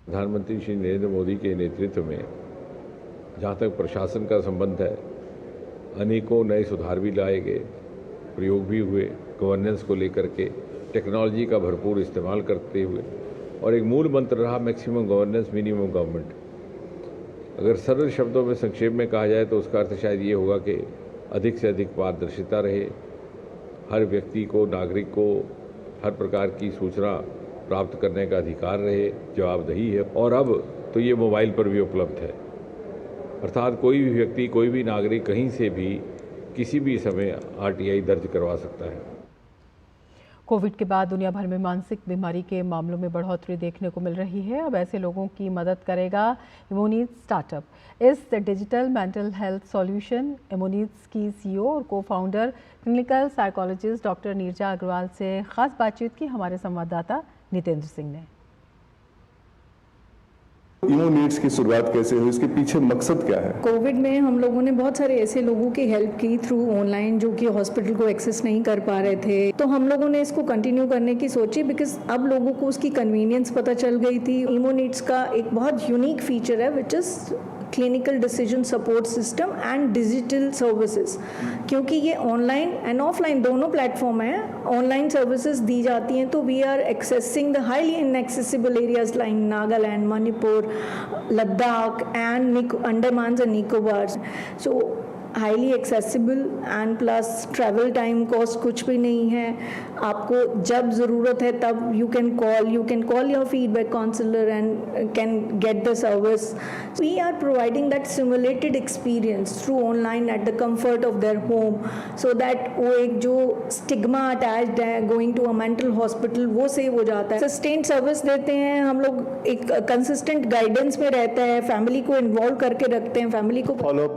प्रधानमंत्री श्री नरेंद्र मोदी के नेतृत्व में जहाँ तक प्रशासन का संबंध है, अनेकों नए सुधार भी लाए गए, प्रयोग भी हुए गवर्नेंस को लेकर के, टेक्नोलॉजी का भरपूर इस्तेमाल करते हुए। और एक मूल मंत्र रहा मैक्सिमम गवर्नेंस मिनिमम गवर्नमेंट। अगर सरल शब्दों में संक्षेप में कहा जाए तो उसका अर्थ शायद ये होगा कि अधिक से अधिक पारदर्शिता रहे, हर व्यक्ति को, नागरिक को हर प्रकार की सूचना प्राप्त करने का अधिकार रहे, जवाबदेही है। और अब तो ये मोबाइल पर भी उपलब्ध है, अर्थात कोई भी व्यक्ति, कोई भी नागरिक कहीं से भी किसी भी समय RTI दर्ज करवा सकता है। कोविड के बाद दुनिया भर में मानसिक बीमारी के मामलों में बढ़ोतरी देखने को मिल रही है। अब ऐसे लोगों की मदद करेगा इमोनीट्स स्टार्टअप। इस digital mental health solution Emoneeds की CEO और cofounder clinical psychologist doctor Neerja Agarwal से खास बातचीत की हमारे संवाददाता नितेंद्र सिंह ने। इमोनीट्स की शुरुआत कैसे हुई, इसके पीछे मकसद क्या है? कोविड में हम लोगों ने बहुत सारे ऐसे लोगों की हेल्प की थ्रू ऑनलाइन जो कि हॉस्पिटल को एक्सेस नहीं कर पा रहे थे, तो हम लोगों ने इसको कंटिन्यू करने की सोची बिकॉज अब लोगों को उसकी कन्वीनियंस पता चल गई थी। इमोनीट्स का एक बहुत यूनिक फीचर है which is clinical decision support system and digital services, क्योंकि ये ऑनलाइन एंड ऑफलाइन दोनों प्लेटफॉर्म है। ऑनलाइन सर्विसेज दी जाती हैं तो we are accessing the highly inaccessible areas like Nagaland, Manipur, Ladakh and Andaman and Nicobar. So highly accessible and plus travel time cost कुछ भी नहीं है। आपको जब ज़रूरत है तब you can call your feedback counsellor and can get the service. We are providing that simulated experience through online at the comfort of their home, so that वो एक जो स्टिग्मा अटैच्ड है going to a mental hospital वो सेव हो जाता है। सस्टेन्ड सर्विस देते हैं हम लोग, एक कंसिस्टेंट गाइडेंस में रहता है, फैमिली को इन्वॉल्व करके रखते हैं, फैमिली को फॉलो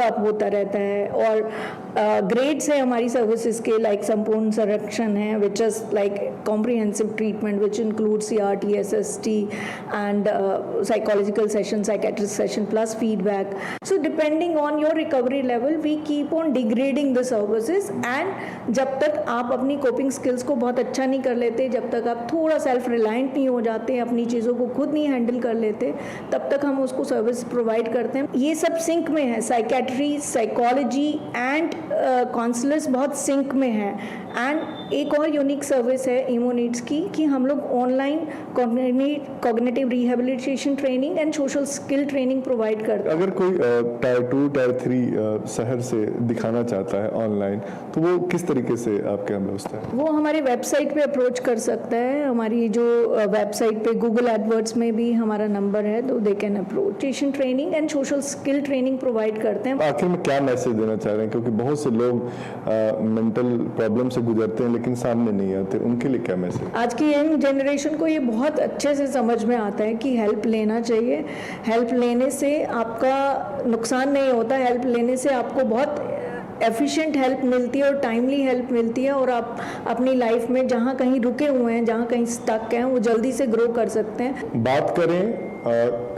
अप होता रहता है। और ग्रेड्स है हमारी सर्विसेज के, लाइक संपूर्ण संरक्षण है which is like comprehensive treatment which include CRT, SST and psychological session, psychiatric session plus feedback. So depending on your recovery level we keep on degrading the services and जब तक आप अपनी कोपिंग स्किल्स को बहुत अच्छा नहीं कर लेते, जब तक आप थोड़ा सेल्फ रिलायंट नहीं हो जाते, अपनी चीज़ों को खुद नहीं हैंडल कर लेते, तब तक हम उसको सर्विस प्रोवाइड करते हैं। ये सब सिंक में है, साइकेट्री, साइकोलॉजी एंड काउंसलर्स बहुत सिंक में है। एंड एक और यूनिक सर्विस है इमोनीट्स की कि हम लोग online cognitive rehabilitation training and social skill training provide करते हैं। अगर कोई टायर 2, टायर 3 शहर से दिखाना चाहता है ऑनलाइन, तो वो किस तरीके से आपके यहाँ व्यवस्था है? वो हमारे वेबसाइट पे अप्रोच कर सकता है। हमारी जो वेबसाइट पे गूगल एडवर्ड्स में भी हमारा नंबर है, तो they can approach. Training and social skill training provide करते हैं। आखिर में क्या मैसेज देना चाह रहे हैं, क्योंकि बहुत से लोग मेंटल प्रॉब्लम से गुजरते हैं लेकिन सामने नहीं आते, उनके लिए क्या मैसेज? आज की यंग जनरेशन को ये बहुत अच्छे से समझ में आता है कि हेल्प लेना चाहिए। हेल्प लेने से आपका नुकसान नहीं होता, हेल्प लेने से आपको बहुत एफिशिएंट हेल्प मिलती है और टाइमली हेल्प मिलती है, और आप अपनी लाइफ में जहाँ कहीं रुके हुए हैं, जहाँ कहीं स्टक हैं, वो जल्दी से ग्रो कर सकते हैं। बात करें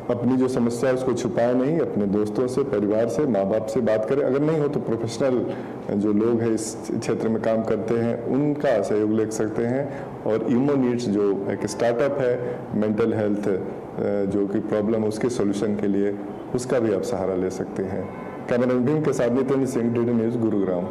अपनी जो समस्या है उसको छुपाए नहीं, अपने दोस्तों से, परिवार से, माँ बाप से बात करें। अगर नहीं हो तो प्रोफेशनल जो लोग हैं इस क्षेत्र में काम करते हैं उनका सहयोग ले सकते हैं। और इमोनीट्स जो एक स्टार्टअप है मेंटल हेल्थ जो कि प्रॉब्लम उसके सॉल्यूशन के लिए, उसका भी आप सहारा ले सकते हैं। कैमरामैन भीम के साथ नितेंद्र सिंह, DD न्यूज़, गुरुग्राम।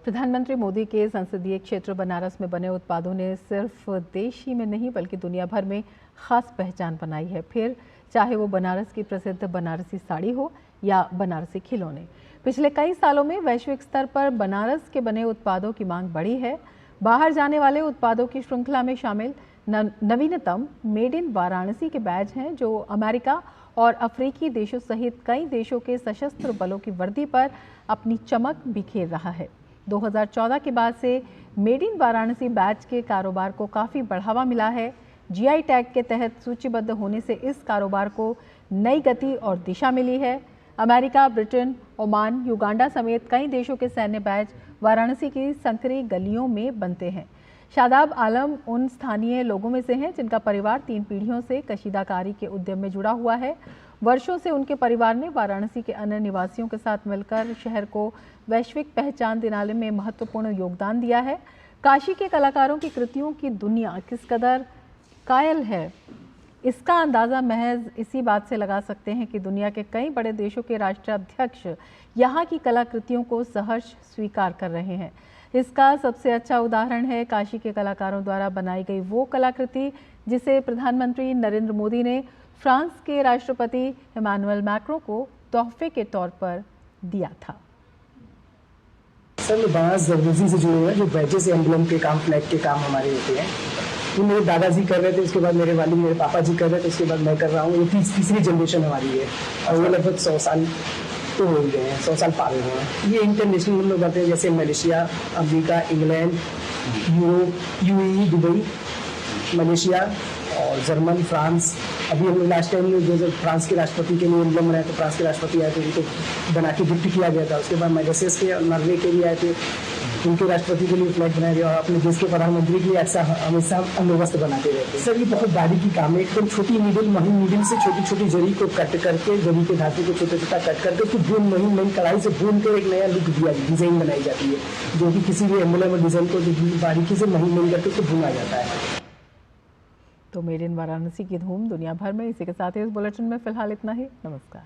प्रधानमंत्री मोदी के संसदीय क्षेत्र बनारस में बने उत्पादों ने सिर्फ देश ही में नहीं बल्कि दुनिया भर में खास पहचान बनाई है। फिर चाहे वो बनारस की प्रसिद्ध बनारसी साड़ी हो या बनारसी खिलौने। पिछले कई सालों में वैश्विक स्तर पर बनारस के बने उत्पादों की मांग बढ़ी है। बाहर जाने वाले उत्पादों की श्रृंखला में शामिल नवीनतम मेड इन वाराणसी के बैज हैं, जो अमेरिका और अफ्रीकी देशों सहित कई देशों के सशस्त्र बलों की वर्दी पर अपनी चमक बिखेर रहा है। 2014 के बाद से मेड इन वाराणसी बैच के कारोबार को काफ़ी बढ़ावा मिला है। GI टैग के तहत सूचीबद्ध होने से इस कारोबार को नई गति और दिशा मिली है। अमेरिका, ब्रिटेन, ओमान, युगांडा समेत कई देशों के सैन्य बैच वाराणसी की संकरी गलियों में बनते हैं। शादाब आलम उन स्थानीय लोगों में से हैं जिनका परिवार 3 पीढ़ियों से कशीदाकारी के उद्यम में जुड़ा हुआ है। वर्षों से उनके परिवार ने वाराणसी के अन्य निवासियों के साथ मिलकर शहर को वैश्विक पहचान दिलाने में महत्वपूर्ण योगदान दिया है। काशी के कलाकारों की कृतियों की दुनिया किस कदर कायल है, इसका अंदाज़ा महज इसी बात से लगा सकते हैं कि दुनिया के कई बड़े देशों के राष्ट्राध्यक्ष यहाँ की कलाकृतियों को सहर्ष स्वीकार कर रहे हैं। इसका सबसे अच्छा उदाहरण है काशी के कलाकारों द्वारा बनाई गई वो कलाकृति जिसे प्रधानमंत्री नरेंद्र मोदी ने फ्रांस के राष्ट्रपति इमानुएल मैक्रों को तोहफे के तौर पर दिया था। सर बांस जरूरी से जुड़े हुए हैं, जो बैजेस एम्बलम के काम, फ्लैग के काम हमारे होते हैं, वो मेरे दादाजी कर रहे थे, उसके बाद मेरे वालिद मेरे पापा जी कर रहे थे, उसके बाद मैं कर रहा हूँ। ये तीसरी जनरेशन हमारी है और वो लगभग 100 साल तो हो गए हैं, 100 साल पार हुए हैं। ये इंटरनेशनल हम लोग आते हैं, जैसे Malaysia, America, England, Europe, UAE, Dubai, Malaysia और जर्मन, फ्रांस। अभी हम लोग लास्ट टाइम जो फ्रांस के राष्ट्रपति के लिए एम्बलम बनाया, तो फ्रांस के राष्ट्रपति आए थे, उनको बना के गिफ्ट किया गया था। उसके बाद मॉरिशस के, नॉर्वे के भी आए थे, उनके राष्ट्रपति के लिए फ्लैग बनाया गया। और अपने देश के प्रधानमंत्री के लिए ऐसा हमेशा बंदोबस्त बनाते रहते हैं। सर ये बहुत बारीकी काम है, एकदम छोटी नीडल, महीन नीडल से छोटी छोटी जरी को कट करके, जरी के धातु को छोटा छोटा कट करके उसको भून, महीन कढ़ाई से भून कर एक नया लुक दिया, डिजाइन बनाई जाती है, जो कि किसी भी एम्बलम और डिजाइन को बारीकी से महीन करके उसको भूना जाता है। तो मेड इन वाराणसी की धूम दुनिया भर में। इसी के साथ ही इस बुलेटिन में फिलहाल इतना ही। नमस्कार।